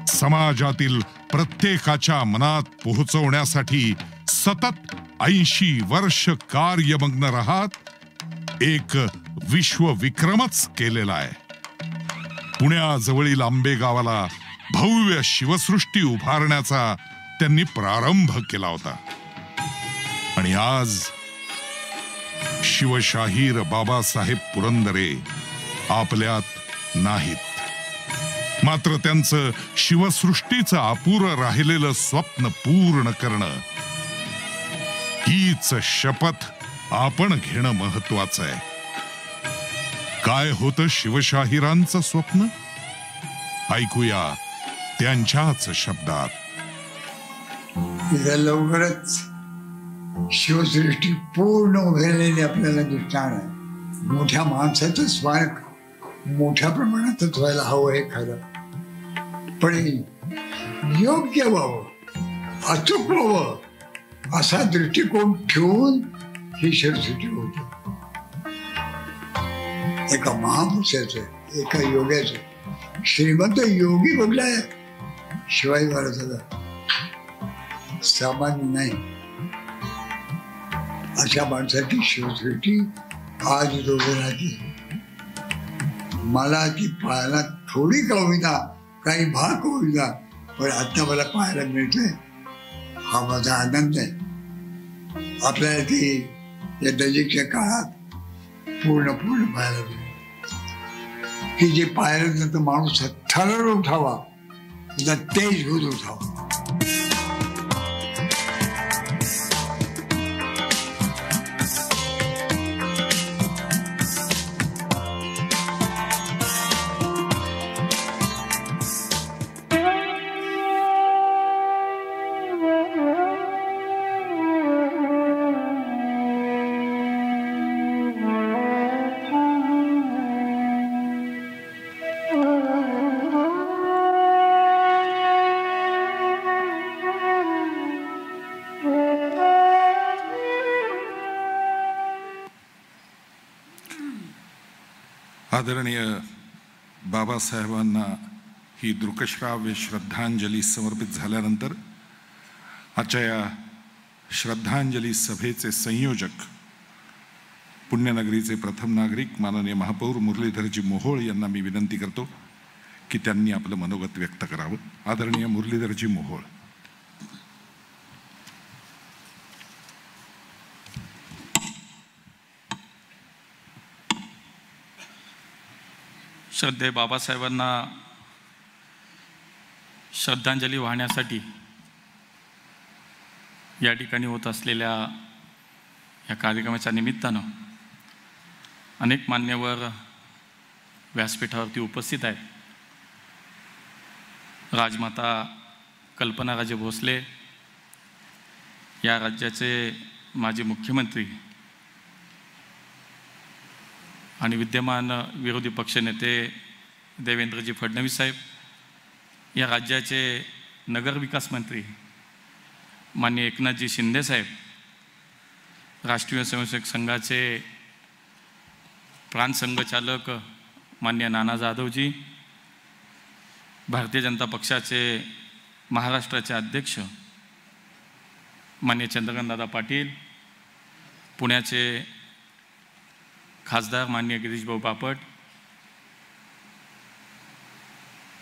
समाजातील प्रत्येकाच्या मनात पोहोचवण्यासाठी सतत 80 वर्ष कार्यमग्न राहत एक विश्वविक्रमच केलेला आहे. पुण्याजवळील आंबेगावाला भव्य शिवसृष्टी उभारण्याचा त्यांनी प्रारंभ केला होता. आणि आज शिवशाहीर बाबासाहेब पुरंदरे आपल्यात नाहीत. मात्र त्यांचं शिवसृष्टीचं अपुरं राहिलेलं स्वप्न पूर्ण करणं, हीच शपथ आपण घेणं महत्वाचं आहे. काय होतं शिवशाहिरांचं स्वप्न? ऐकूया त्यांच्याच शब्दात. लवकरच शिवसृष्टी पूर्ण उभारलेली आपल्याला दिसणार आहे. मोठ्या माणसाचं स्मारक मोठ्या प्रमाणातच व्हायला हवं हे खरं, पण योग्य व्हावं, अचूक व्हावं असा दृष्टिकोन ठेवून ही शिवसृष्टी होती. एका महापुरुषाचं, एका योग्याचं, श्रीमंत योगी बघलाय शिवाजी महाराजाचा, सामान्य नाही. अशा माणसाची शिवसृष्टी आज उभं राहते. मला ती पाहायला थोडी का होईना, काही भाग होईना, पण आता मला पाहायला मिळतंय, हा माझा आनंद आहे. आपल्याला ती या नजीकच्या काळात पूर्ण पाहायला मिळेल की जे पाहिल्यानंतर माणूस थरार उठावा, तेज होत उठावा. आदरणीय बाबासाहेबांना ही दृकश्राव्य श्रद्धांजली समर्पित झाल्यानंतर आजच्या या श्रद्धांजली सभेचे संयोजक, पुण्यनगरीचे प्रथम नागरिक माननीय महापौर मुरलीधरजी मोहोळ यांना मी विनंती करतो की त्यांनी आपलं मनोगत व्यक्त करावं. आदरणीय मुरलीधरजी मोहोळ. श्रद्धेय बाबासाहेबांना श्रद्धांजली वाहण्यासाठी या ठिकाणी होत असलेल्या या कार्यक्रमाच्या निमित्तानं अनेक मान्यवर व्यासपीठावरती उपस्थित आहेत. राजमाता कल्पनाराजे भोसले, या राज्याचे माजी मुख्यमंत्री आणि विद्यमान विरोधी पक्षनेते देवेंद्रजी फडणवीस साहेब, या राज्याचे नगरविकास मंत्री माननीय एकनाथजी शिंदे साहेब, राष्ट्रीय स्वयंसेवक संघाचे प्रांत संघचालक माननीय नाना जाधवजी, भारतीय जनता पक्षाचे महाराष्ट्राचे अध्यक्ष माननीय चंद्रकांतदादा पाटील, पुण्याचे खासदार माननीय गिरीश भाऊ बापट,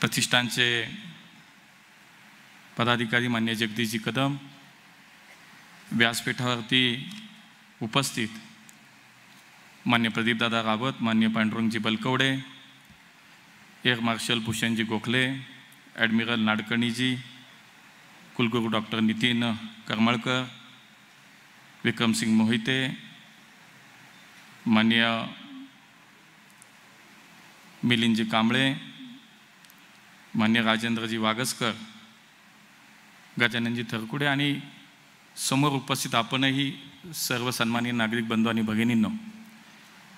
प्रतिष्ठानचे पदाधिकारी माननीय जगदीशजी कदम, व्यासपीठावरती उपस्थित मान्य प्रदीपदादा रावत, मान्य Pandurangji Balkawade, air marshal Bhushanji Gokhale, admiral Nadkarniji, कुलगुरू डॉक्टर नितीन करमळकर, विक्रमसिंग मोहिते, मान्य मिलिंदजी कांबळे, मान्य राजेंद्रजी वागसकर, गजाननजी थरकुडे आणि समोर उपस्थित आपणही सर्व सन्माननीय नागरिक बंधू आणि भगिनींनो,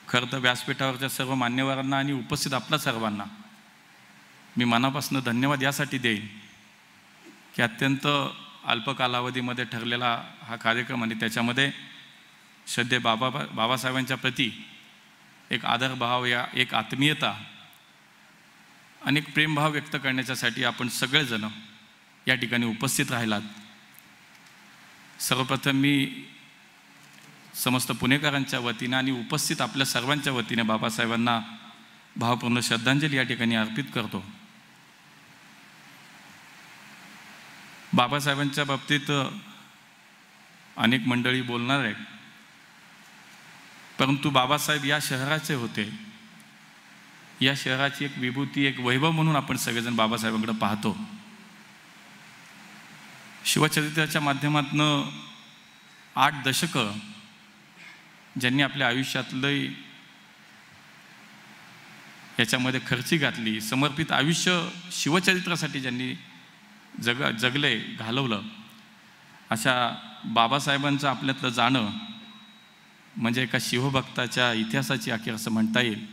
खरं तर व्यासपीठावरच्या सर्व मान्यवरांना आणि उपस्थित आपल्या सर्वांना मी मनापासून धन्यवाद यासाठी देईन की अत्यंत अल्प कालावधीमध्ये ठरलेला हा कार्यक्रम आणि त्याच्यामध्ये श्रद्धेय बाबासाहेबांच्या प्रती एक आदरभाव, या एक आत्मीयता आणि एक प्रेमभाव व्यक्त करण्याच्यासाठी आपण सगळेजण या ठिकाणी उपस्थित राहिलात. सर्वप्रथम मी समस्त पुणेकरांच्या वतीनं आणि उपस्थित आपल्या सर्वांच्या वतीने बाबासाहेबांना भावपूर्ण श्रद्धांजली या ठिकाणी अर्पित करतो. बाबासाहेबांच्या बाबतीत अनेक मंडळी बोलणार आहेत, परंतु बाबासाहेब या शहराचे होते. या शहराची एक विभूती, एक वैभव म्हणून आपण सगळेजण बाबासाहेबांकडे पाहतो. शिवचरित्राच्या माध्यमातून 8 दशकं ज्यांनी आपल्या आयुष्यातलं याच्यामध्ये खर्ची घातली, समर्पित आयुष्य शिवचरित्रासाठी ज्यांनी जगले, घालवलं, अशा बाबासाहेबांचं आपल्यातलं जाणं म्हणजे एका शिवभक्ताच्या इतिहासाची अखेर असं म्हणता येईल.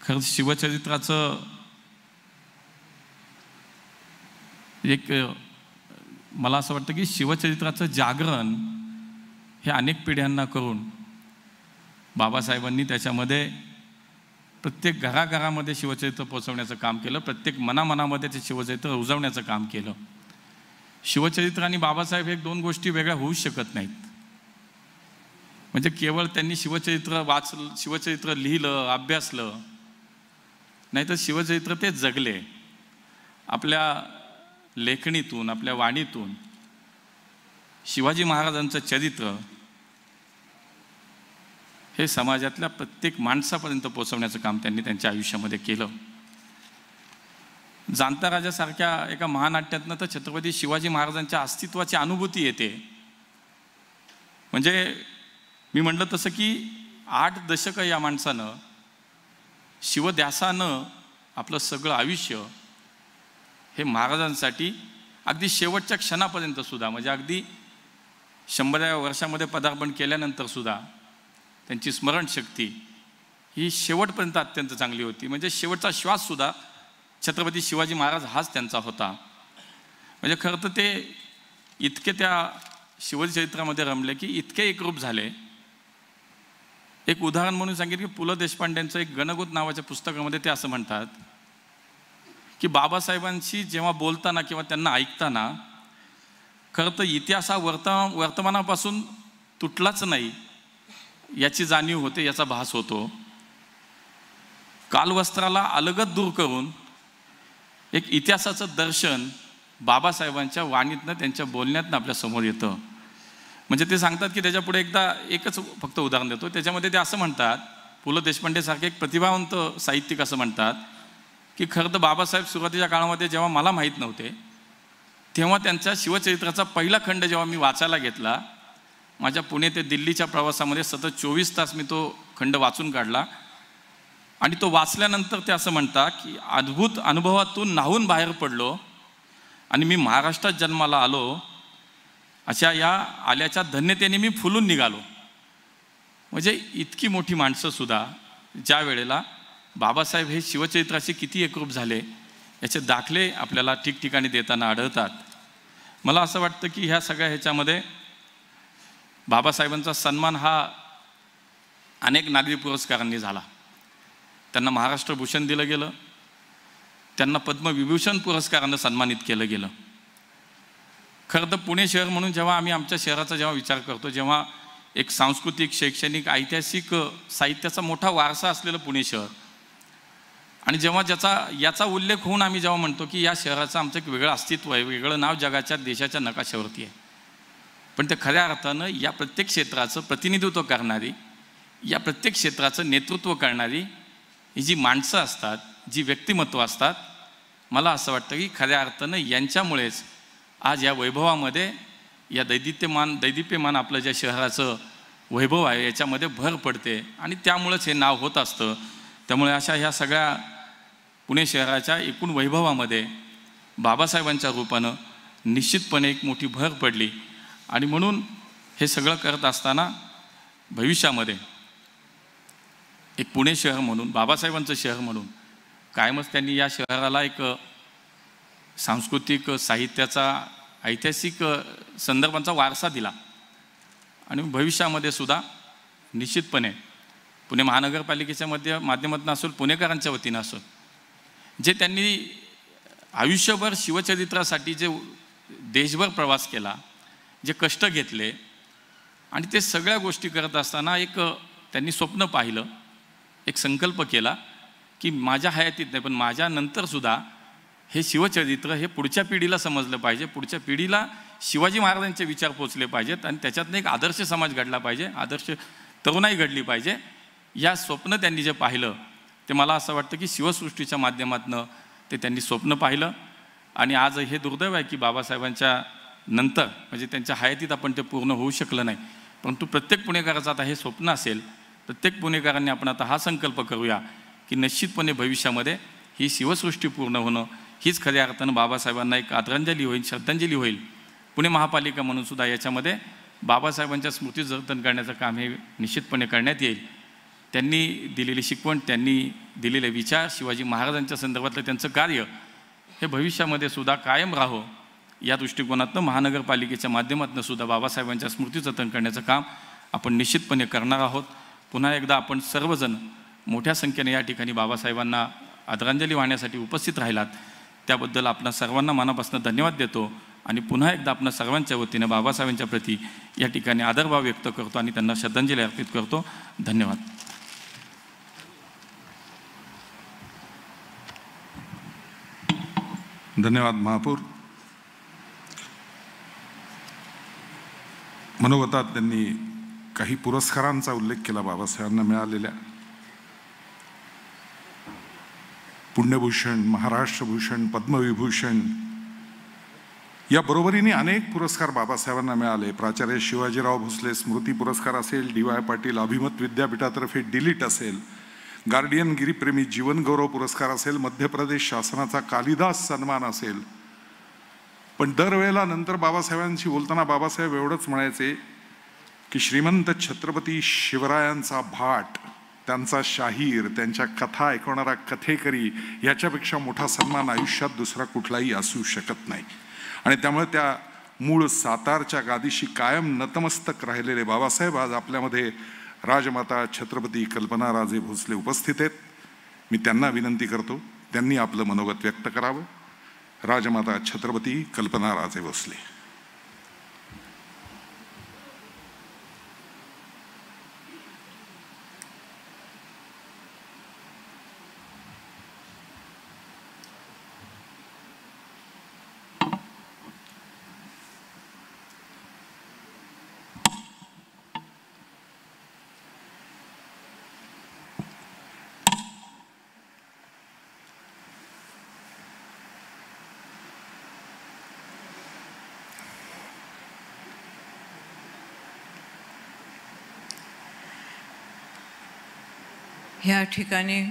खरं शिवचरित्राचं एक मला असं वाटतं की शिवचरित्राचं जागरण हे अनेक पिढ्यांना करून बाबासाहेबांनी त्याच्यामध्ये प्रत्येक घराघरामध्ये शिवचरित्र पोचवण्याचं काम केलं, प्रत्येक मनामनामध्ये ते शिवचरित्र रुजवण्याचं काम केलं. शिवचरित्र आणि बाबासाहेब हे 2 गोष्टी वेगळ्या होऊच शकत नाहीत. म्हणजे केवळ त्यांनी शिवचरित्र वाचलं, शिवचरित्र लिहिलं, अभ्यासलं नाही, तर शिवचरित्र ते जगले. आपल्या लेखणीतून, आपल्या वाणीतून शिवाजी महाराजांचं चरित्र हे समाजातल्या प्रत्येक माणसापर्यंत पोचवण्याचं काम त्यांनी त्यांच्या आयुष्यामध्ये केलं. जाणता राजासारख्या एका महानाट्यातनं तर छत्रपती शिवाजी महाराजांच्या अस्तित्वाची अनुभूती येते. म्हणजे मी म्हटलं तसं की 8 दशकं या माणसानं शिवध्यासानं आपलं सगळं आयुष्य हे महाराजांसाठी अगदी शेवटच्या क्षणापर्यंत सुद्धा, म्हणजे अगदी 100व्या वर्षामध्ये पदार्पण केल्यानंतर सुद्धा त्यांची स्मरणशक्ती ही शेवटपर्यंत अत्यंत चांगली होती. म्हणजे शेवटचा श्वाससुद्धा छत्रपती शिवाजी महाराज हाच त्यांचा होता. म्हणजे खरं तर ते इतके त्या शिवचरित्रामध्ये रमले की इतके एकरूप झाले. एक उदाहरण म्हणून सांगितलं की पु ल देशपांडेंचं एक गणगोत नावाच्या पुस्तकामध्ये ते असं म्हणतात की बाबासाहेबांशी जेव्हा बोलताना किंवा त्यांना ऐकताना खरं तर इतिहास हा वर्तमानापासून तुटलाच नाही याची जाणीव होते, याचा भास होतो. कालवस्त्राला अलगद दूर करून एक इतिहासाचं दर्शन बाबासाहेबांच्या वाणीतनं, त्यांच्या बोलण्यातनं आपल्या समोर येतं. म्हणजे ते सांगतात की त्याच्यापुढे एकच फक्त उदाहरण देतो. त्याच्यामध्ये ते असं म्हणतात, पु ल देशपांडेसारखे एक प्रतिभावंत साहित्यिक असं म्हणतात की खरं तर बाबासाहेब सुरुवातीच्या काळामध्ये जेव्हा मला माहीत नव्हते तेव्हा त्यांच्या शिवचरित्राचा पहिला खंड जेव्हा मी वाचायला घेतला, माझ्या पुणे ते दिल्लीच्या प्रवासामध्ये सतत 24 तास मी तो खंड वाचून काढला. आणि तो वाचल्यानंतर ते असं म्हणतात की अद्भुत अनुभवातून न्हावून बाहेर पडलो आणि मी महाराष्ट्रात जन्माला आलो अशा या आल्याच्या धन्यतेने मी फुलून निघालो. म्हणजे इतकी मोठी माणसंसुद्धा ज्या वेळेला बाबासाहेब हे शिवचरित्राशी किती एकरूप झाले याचे दाखले आपल्याला ठिकठिकाणी देताना आढळतात. मला असं वाटतं की ह्या सगळ्या ह्याच्यामध्ये बाबासाहेबांचा सन्मान हा अनेक नागरी पुरस्कारांनी झाला. त्यांना महाराष्ट्र भूषण दिलं गेलं, त्यांना पद्मविभूषण पुरस्कारानं सन्मानित केलं गेलं. खरं तर पुणे शहर म्हणून जेव्हा आम्ही आमच्या शहराचा जेव्हा विचार करतो, जेव्हा एक सांस्कृतिक, शैक्षणिक, ऐतिहासिक साहित्याचा मोठा वारसा असलेलं पुणे शहर. आणि जेव्हा याचा उल्लेख होऊन आम्ही जेव्हा म्हणतो की या शहराचं आमचं एक वेगळं अस्तित्व आहे, वेगळं नाव जगाच्या देशाच्या नकाशावरती आहे, पण ते खऱ्या अर्थानं या प्रत्येक क्षेत्राचं प्रतिनिधित्व करणारी, या प्रत्येक क्षेत्राचं नेतृत्व करणारी ही जी माणसं असतात, जी व्यक्तिमत्व असतात, मला असं वाटतं की खऱ्या अर्थानं यांच्यामुळेच आज या वैभवामध्ये, या दैदिप्यमान आपलं ज्या शहराचं वैभव आहे याच्यामध्ये भर पडते आणि त्यामुळंच हे नाव होत असतं. त्यामुळे अशा ह्या सगळ्या पुणे शहराच्या एकूण वैभवामध्ये बाबासाहेबांच्या रूपानं निश्चितपणे एक मोठी भर पडली. आणि म्हणून हे सगळं करत असताना भविष्यामध्ये एक पुणे शहर म्हणून, बाबासाहेबांचं शहर म्हणून कायमच त्यांनी या शहराला एक सांस्कृतिक, साहित्याचा, ऐतिहासिक संदर्भांचा वारसा दिला. आणि भविष्यामध्ये सुद्धा निश्चितपणे पुणे महानगरपालिकेच्या माध्यमातून असो, पुणेकरांच्या वतीनं असो, जे त्यांनी आयुष्यभर शिवचरित्रासाठी जे देशभर प्रवास केला, जे कष्ट घेतले आणि ते सगळ्या गोष्टी करत असताना एक त्यांनी स्वप्न पाहिलं, एक संकल्प केला की माझ्या हयातीत नाही पण माझ्या नंतरसुद्धा हे शिवचरित्र हे पुढच्या पिढीला समजलं पाहिजे, पुढच्या पिढीला शिवाजी महाराजांचे विचार पोचले पाहिजेत आणि त्याच्यातनं एक आदर्श समाज घडला पाहिजे, आदर्श तरुणाई घडली पाहिजे. या स्वप्न त्यांनी जे पाहिलं ते मला असं वाटतं की शिवसृष्टीच्या माध्यमातून ते त्यांनी स्वप्न पाहिलं. आणि आज हे दुर्दैव आहे की बाबासाहेबांच्या नंतर म्हणजे त्यांच्या हयातीत आपण ते पूर्ण होऊ शकलं नाही. परंतु प्रत्येक पुणेकराचं आता हे स्वप्न असेल, प्रत्येक पुणेकरांनी आपण आता हा संकल्प करूया की निश्चितपणे भविष्यामध्ये ही शिवसृष्टी पूर्ण होणं हीच खऱ्या अर्थानं बाबासाहेबांना एक आदरांजली होईल, श्रद्धांजली होईल. पुणे महापालिका म्हणून सुद्धा याच्यामध्ये बाबासाहेबांच्या स्मृती जतन करण्याचं काम हे निश्चितपणे करण्यात येईल. त्यांनी दिलेली शिकवण, त्यांनी दिलेले विचार, शिवाजी महाराजांच्या संदर्भातलं त्यांचं कार्य हे भविष्यामध्ये सुद्धा कायम राहो या दृष्टिकोनातून महानगरपालिकेच्या माध्यमातून सुद्धा बाबासाहेबांच्या स्मृती जतन करण्याचं काम आपण निश्चितपणे करणार आहोत. पुन्हा एकदा आपण सर्वजण मोठ्या संख्येने या ठिकाणी बाबासाहेबांना आदरांजली वाहण्यासाठी उपस्थित राहिलात त्याबद्दल आपणा सर्वांना मनापासून धन्यवाद देतो. आणि पुन्हा एकदा आपणा सर्वांच्या वतीनं बाबासाहेबांच्या प्रती या ठिकाणी आदरभाव व्यक्त करतो आणि त्यांना श्रद्धांजली अर्पित करतो. धन्यवाद. धन्यवाद महापौर. मनोगतात त्यांनी काही पुरस्कारांचा उल्लेख केला बाबासाहेबांना मिळालेल्या. पुण्यभूषण, महाराष्ट्रभूषण, पद्मविभूषण या बरोबरीने अनेक पुरस्कार बाबासाहेबांना मिळाले. प्राचार्य शिवाजीराव भोसले स्मृती पुरस्कार असेल, DY पाटील अभिमत विद्यापीठातर्फे डिलीट असेल, गार्डियन गिरीप्रेमी जीवन गौरव पुरस्कार असेल, मध्य प्रदेश शासनाचा कालिदास सन्मान असेल. पण दरवेळेला नंतर बाबासाहेबांशी बोलताना बाबासाहेब एवढंच म्हणायचे की श्रीमंत छत्रपती शिवरायांचा भाट, त्यांचा शाहीर, त्यांच्या कथा ऐकवणारा कथेकरी याच्यापेक्षा मोठा सन्मान आयुष्यात दुसरा कुठलाही असू शकत नाही. आणि त्यामुळे त्या मूळ सातारच्या गादीशी कायम नतमस्तक राहिलेले बाबासाहेब आज आपल्यामध्ये राजमाता छत्रपती कल्पनाराजे भोसले उपस्थित आहेत. मी त्यांना विनंती करतो त्यांनी आपलं मनोगत व्यक्त करावं. राजमाता छत्रपती कल्पनाराजे भोसले. ह्या ठिकाणी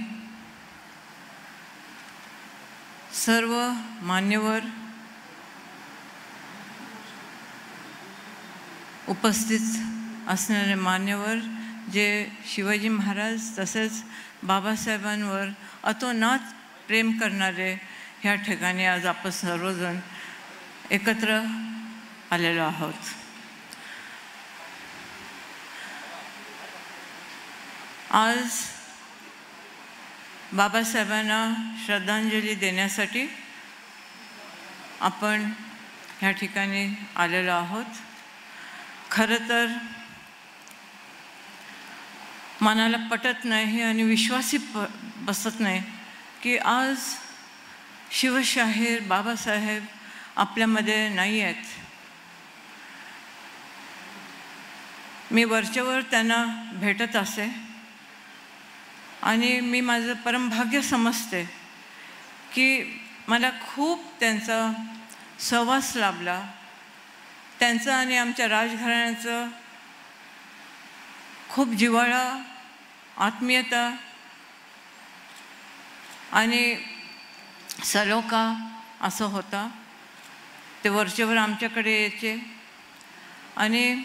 सर्व मान्यवर उपस्थित असणारे मान्यवर जे शिवाजी महाराज तसेच बाबासाहेबांवर अतोनात प्रेम करणारे ह्या ठिकाणी आज आपण सर्वजण एकत्र आलेलो आहोत. आज बाबासाहेबांना श्रद्धांजली देण्यासाठी आपण ह्या ठिकाणी आलेलो आहोत. खरं तर मनाला पटत नाही आणि विश्वासही बसत नाही की आज शिवशाहीर बाबासाहेब आपल्यामध्ये नाही आहेत. मी वरच्यावर त्यांना भेटत असे आणि मी माझं परमभाग्य समजते की मला खूप त्यांचा सहवास लाभला. त्यांचं आणि आमच्या राजघराण्याचं खूप जिव्हाळा, आत्मीयता आणि सलोखा असं होता. ते वरचेवर आमच्याकडे यायचे आणि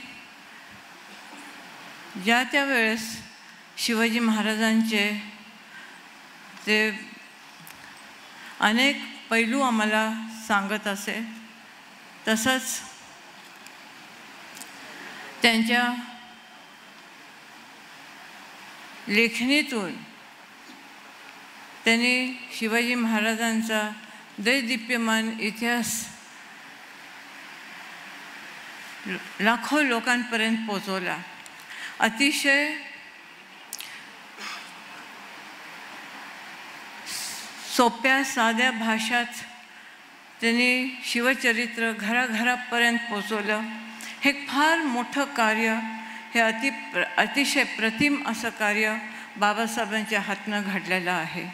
ज्या त्या वेळेस शिवाजी महाराजांचे ते अनेक पैलू आम्हाला सांगत असे. तसंच त्यांच्या लेखणीतून त्यांनी शिवाजी महाराजांचा दैदिप्यमान इतिहास लाखो लोकांपर्यंत पोचवला. अतिशय सोप्या साध्या भाषात त्यांनी शिवचरित्र घराघरापर्यंत पोचवलं. हे फार मोठं कार्य, हे अतिशय प्रतिम असं कार्य बाबासाहेबांच्या हातनं घडलेलं आहे.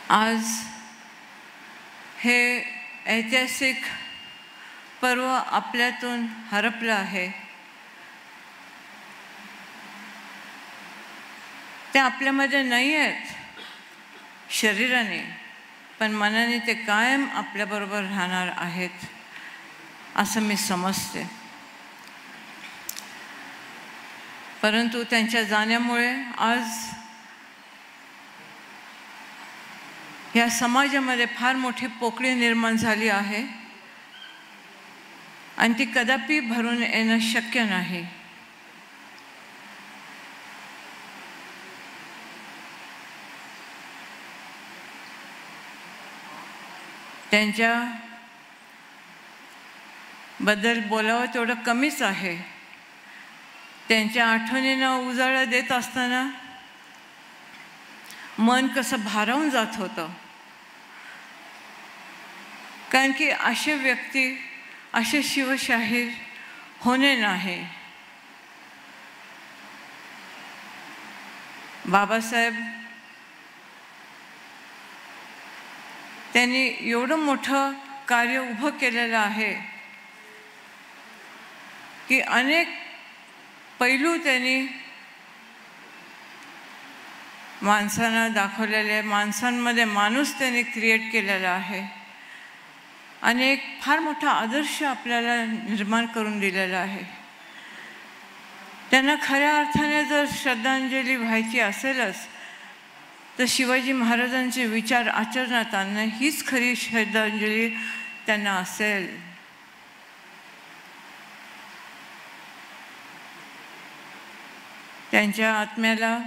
आज हे ऐतिहासिक पर्व आपल्यातून हरपलं आहे. ते आपल्यामध्ये नाही आहेत शरीराने, पण मनाने ते कायम आपल्याबरोबर राहणार आहेत असं मी समजते. परंतु त्यांच्या जाण्यामुळे आज या समाजामध्ये फार मोठी पोकळी निर्माण झाली आहे आणि ती कदापि भरून येणं शक्य नाही. त्यांच्या बद्दल बोलावं तेवढं कमीच आहे. त्यांच्या आठवणींना उजाळा देत असताना मन कसं भारावून जात होतं. कारण की असे व्यक्ती, असे शिवशाहीर होणे नाही. बाबासाहेब त्यांनी एवढं मोठं कार्य उभं केलेलं आहे की अनेक पैलू त्यांनी माणसांना दाखवलेले, माणसांमध्ये माणूस त्यांनी क्रिएट केलेला आहे आणि एक फार मोठा आदर्श आपल्याला निर्माण करून दिलेला आहे. त्यांना खऱ्या अर्थाने जर श्रद्धांजली व्हायची असेलच तर शिवाजी महाराजांचे विचार आचरणात आणणं हीच खरी श्रद्धांजली त्यांना असेल. त्यांच्या आत्म्याला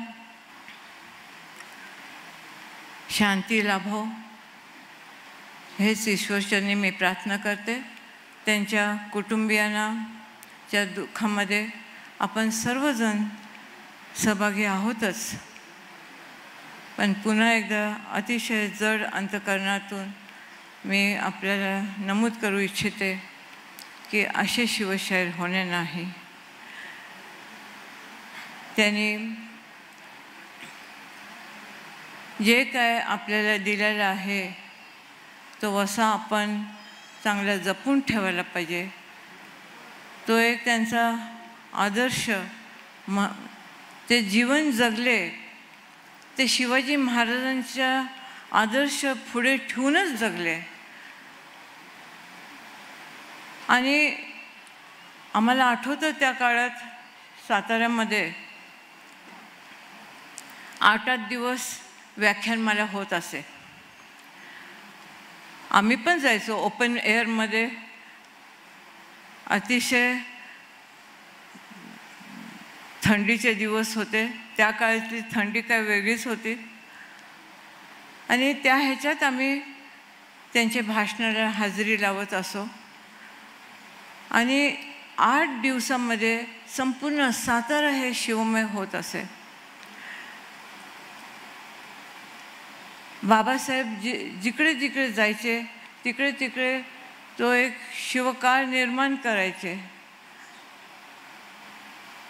शांती लाभो हेच ईश्वरचरणी मी प्रार्थना करते. त्यांच्या कुटुंबियांना च्या दुःखामध्ये आपण सर्वजण सहभागी आहोतच, पण पुन्हा एकदा अतिशय जड अंतःकरणातून मी आपल्याला नमूद करू इच्छिते की असे शिवशाहीर होणे नाही. त्यांनी जे काय आपल्याला दिलेलं आहे तो वसा आपण चांगला जपून ठेवायला पाहिजे. तो एक त्यांचा आदर्श, ते जीवन जगले, ते शिवाजी महाराजांच्या आदर्श पुढे ठेवूनच जगले. आणि आम्हाला आठवतं त्या काळात साताऱ्यामध्ये 8-8 दिवस व्याख्यानमाला होत असे. आम्ही पण जायचो ओपन एअरमध्ये. अतिशय थंडीचे दिवस होते. त्या काळातली थंडी काय वेगळीच होती. आणि त्या ह्याच्यात आम्ही त्यांचे भाषणाला हजेरी लावत असो. आणि 8 दिवसांमध्ये संपूर्ण सातारा हे शिवमय होत असे. बाबासाहेब जिकडे जिकडे जायचे तिकडे तिकडे तो एक शिवकाळ निर्माण करायचे.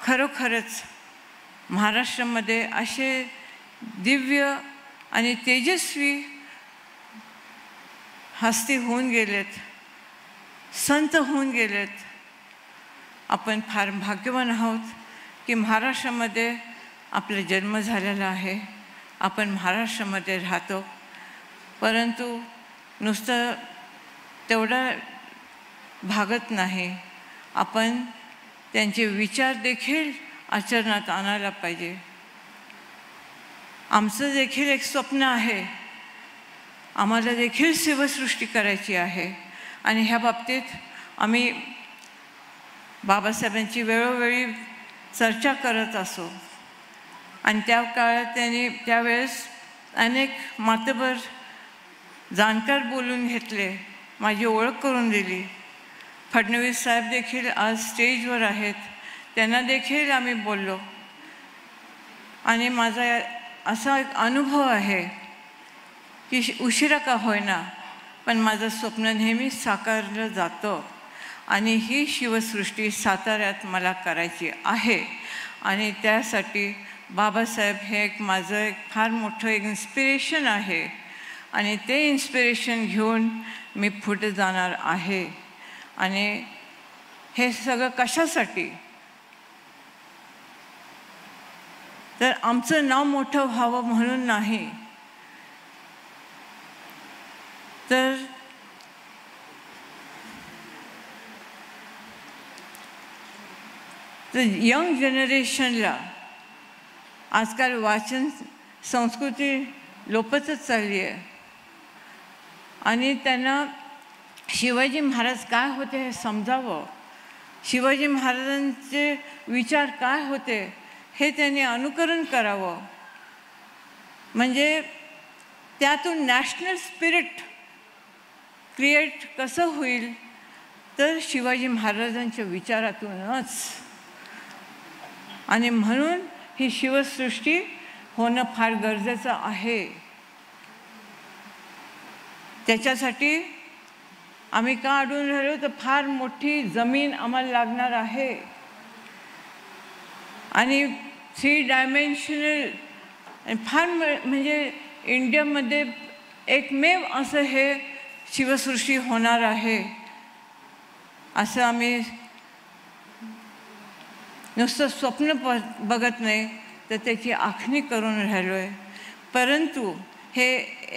खरोखरच महाराष्ट्रामध्ये असे दिव्य आणि तेजस्वी हस्ती होऊन गेलेत, संत होऊन गेलेत. आपण फार भाग्यवान आहोत की महाराष्ट्रामध्ये आपला जन्म झालेला आहे, आपण महाराष्ट्रामध्ये राहतो. परंतु नुसतं तेवढं भागत नाही, आपण त्यांचे विचार देखील आचरणात आणायला पाहिजे. आमचं देखील एक स्वप्न आहे, आम्हाला देखील शिवसृष्टी करायची आहे आणि ह्या बाबतीत आम्ही बाबासाहेबांची वेळोवेळी चर्चा करत असो. आणि त्या काळात त्यावेळेस अनेक मातबर जाणकार बोलून घेतले, माझी ओळख करून दिली. फडणवीस साहेब देखील आज स्टेजवर आहेत, त्यांना देखील आम्ही बोललो. आणि माझा असा एक अनुभव आहे की उशिरा का होईना पण माझं स्वप्न नेहमी साकारलं जातं. आणि ही शिवसृष्टी साताऱ्यात मला करायची आहे. आणि त्यासाठी बाबासाहेब हे माझं एक फार मोठं एक इन्स्पिरेशन आहे. आणि ते इन्स्पिरेशन घेऊन मी पुढे जाणार आहे. आणि हे सगळं कशासाठी, तर आमचं नाव मोठं व्हावं म्हणून नाही, तर यंग जनरेशनला आजकाल वाचन संस्कृती लोपतच चालली आहे. आणि त्यांना शिवाजी महाराज काय होते हे समजावं, शिवाजी महाराजांचे विचार काय होते हे त्यांनी अनुकरण करावं. म्हणजे त्यातून नॅशनल स्पिरिट क्रिएट कसं होईल, तर शिवाजी महाराजांच्या विचारातूनच. आणि म्हणून ही शिवसृष्टी होणं फार गरजेचं आहे. त्याच्यासाठी आम्ही का अडून राहिलो, तर फार मोठी जमीन आम्हाला लागणार आहे. आणि 3 डायमेन्शनल फार म्हणजे इंडियामध्ये एकमेव असं हे शिवसृष्टी होणार आहे. असं आम्ही नुसतं स्वप्न बघत नाही, तर त्याची आखणी करून राहिलो आहे. परंतु हे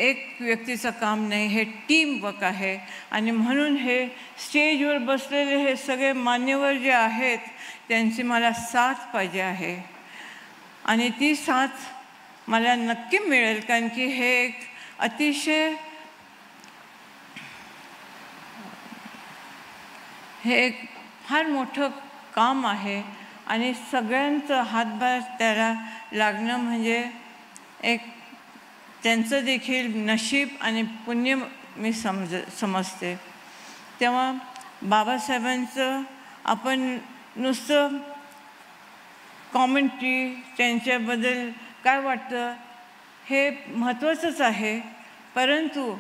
एक व्यक्तीचं काम नाही, हे टीम वर्क आहे. आणि म्हणून हे स्टेजवर बसलेले हे सगळे मान्यवर जे आहेत त्यांची मला साथ पाहिजे आहे. आणि ती साथ मला नक्की मिळेल, कारण की हे एक अतिशय हे एक फार मोठं काम आहे. आणि सगळ्यांचं हातभार त्याला लागणं म्हणजे एक त्यांचं देखील नशीब आणि पुण्य मी समजते. तेव्हा बाबासाहेबांचं आपण नुसतं कॉमेंट्री त्यांच्याबद्दल काय वाटतं हे महत्त्वाचंच आहे, परंतु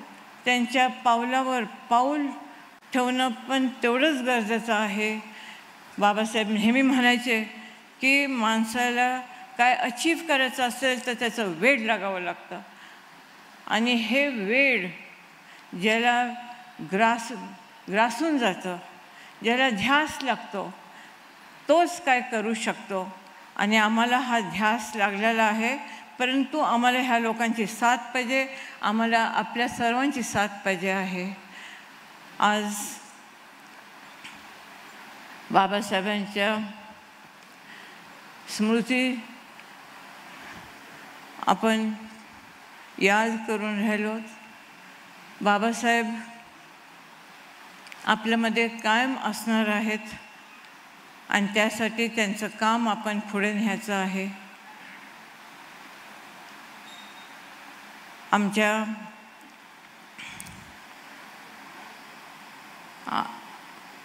त्यांच्या पावलावर पाऊल ठेवणं पण तेवढंच गरजेचं आहे. बाबासाहेब नेहमी म्हणायचे की माणसाला काय अचीव करायचं असेल तर त्याचं वेड लागावं लागतं. आणि हे वेड ज्याला ग्रासून जातं, ज्याला ध्यास लागतो, तोच काय करू शकतो. आणि आम्हाला हा ध्यास लागलेला आहे, परंतु आम्हाला ह्या लोकांची साथ पाहिजे, आम्हाला आपल्या सर्वांची साथ पाहिजे आहे. आज बाबासाहेबांच्या स्मृती आपण याद करून राहिलो. बाबासाहेब आपल्यामध्ये कायम असणार आहेत आणि त्यासाठी त्यांचं काम आपण पुढे न्यायचं आहे. आमच्या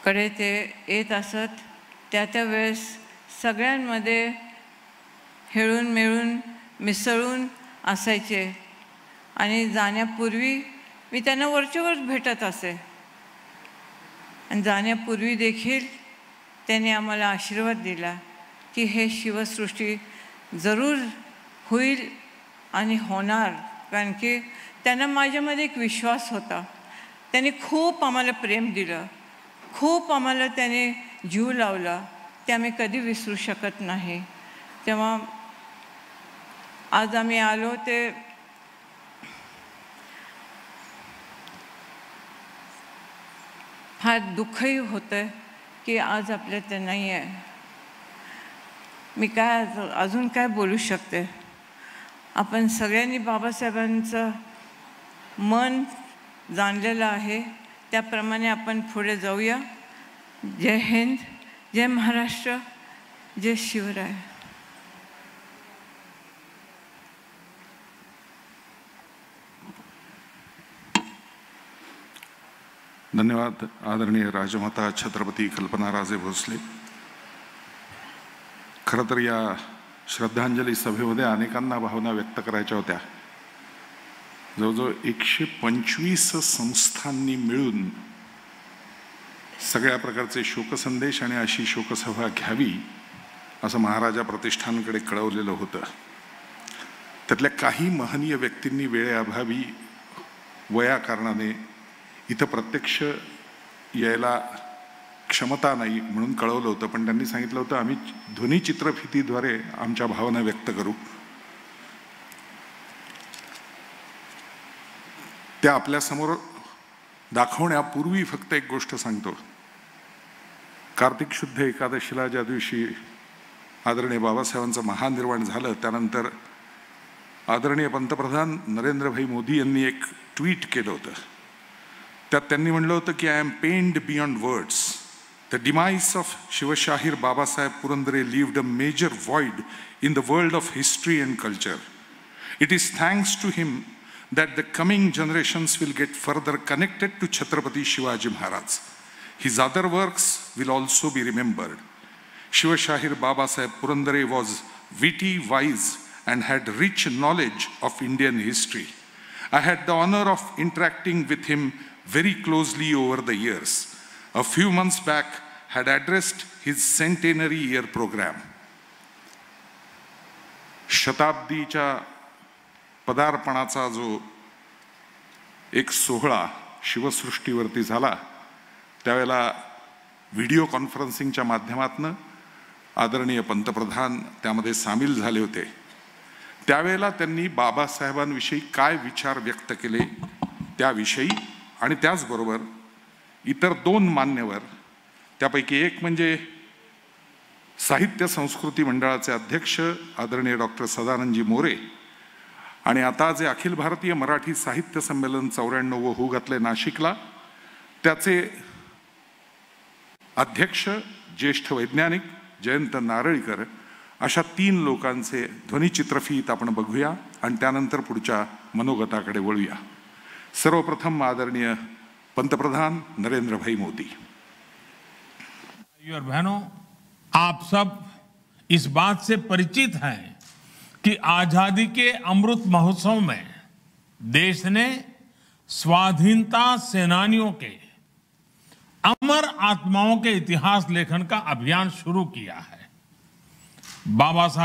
कडे ते येत असत त्या वेळेस सगळ्यांमध्ये खेळून मिळून मिसळून असायचे आणि जाण्यापूर्वी मी त्यांना वरचेवर भेटत असे आणि जाण्यापूर्वी देखील त्यांनी आम्हाला आशीर्वाद दिला की हे शिवसृष्टी जरूर होईल आणि होणार, कारण की त्यांना माझ्यामध्ये एक विश्वास होता. त्यांनी खूप आम्हाला प्रेम दिलं, खूप आम्हाला त्याने जीव लावला, ते आम्ही कधी विसरू शकत नाही. तेव्हा आज आम्ही आलो ते फार दुःखही होतं की आज आपल्या ते नाही आहे. मी काय अजून काय बोलू शकते. आपण सगळ्यांनी बाबासाहेबांचं मन जाणलेलं आहे, त्याप्रमाणे आपण पुढे जाऊया. जय हिंद, जय महाराष्ट्र, जय शिवराय. धन्यवाद आदरणीय राजमाता छत्रपती कल्पनाराजे भोसले. खरं तर या श्रद्धांजली सभेमध्ये अनेकांना भावना व्यक्त करायच्या होत्या. जवळजवळ 125 संस्थांनी मिळून सगळ्या प्रकारचे शोकसंदेश आणि अशी शोकसभा घ्यावी असं महाराजा प्रतिष्ठानकडे कळवलेलं होतं. त्यातल्या काही महनीय व्यक्तींनी वेळेअभावी वयाकारणाने इथं प्रत्यक्ष यायला क्षमता नाही म्हणून कळवलं होतं, पण त्यांनी सांगितलं होतं आम्ही ध्वनिचित्रफितीद्वारे आमच्या भावना व्यक्त करू. त्या आपल्यासमोर दाखवण्यापूर्वी फक्त एक गोष्ट सांगतो. कार्तिक शुद्ध एकादशीला ज्या दिवशी आदरणीय बाबासाहेबांचं महानिर्वाण झालं, त्यानंतर आदरणीय पंतप्रधान नरेंद्रभाई मोदी यांनी एक ट्विट केलं होतं. त्यात त्यांनी म्हणलं होतं की I am pained beyond words. The demise of Shivshahir Babasaheb Purandare lived a major void in the world of history and culture. It is thanks to him that the coming generations will get further connected to Chhatrapati Shivaji Maharaj. His other works will also be remembered. Shivashahir Babasaheb Purandare was witty, wise, and had rich knowledge of Indian history. I had the honor of interacting with him very closely over the years. A few months back, had addressed his centenary year program. शताब्दीच्या पदार्पणाचा जो एक सोहळा शिवसृष्टीवरती झाला, त्यावेळेला video कॉन्फरन्सिंगच्या माध्यमातून आदरणीय पंतप्रधान त्यामध्ये सामील झाले होते. त्यावेळेला त्यांनी बाबासाहेबांविषयी काय विचार व्यक्त केले त्याविषयी आणि त्याचबरोबर इतर 2 मान्यवर, त्यापैकी एक म्हणजे साहित्य संस्कृती मंडळाचे अध्यक्ष आदरणीय डॉक्टर सदानंदजी मोरे आणि आता जे अखिल भारतीय मराठी साहित्य संमेलन 94 होऊ घातले नाशिकला, त्याचे अध्यक्ष ज्येष्ठ वैज्ञानिक जयंत नारळीकर, अशा 3 लोकांचे ध्वनिचित्रफीत आपण बघूया आणि त्यानंतर पुढच्या मनोगताकडे वळूया. सर्वप्रथम आदरणीय पंतप्रधान नरेंद्र भाई मोदी. और बहनों, आप सब इस बात से परिचित हैं कि आजादी के अमृत महोत्सव में देश ने स्वाधीनता सेनानियों के अमर आत्माओं के इतिहास लेखन का अभियान शुरू किया है. बाबा साहब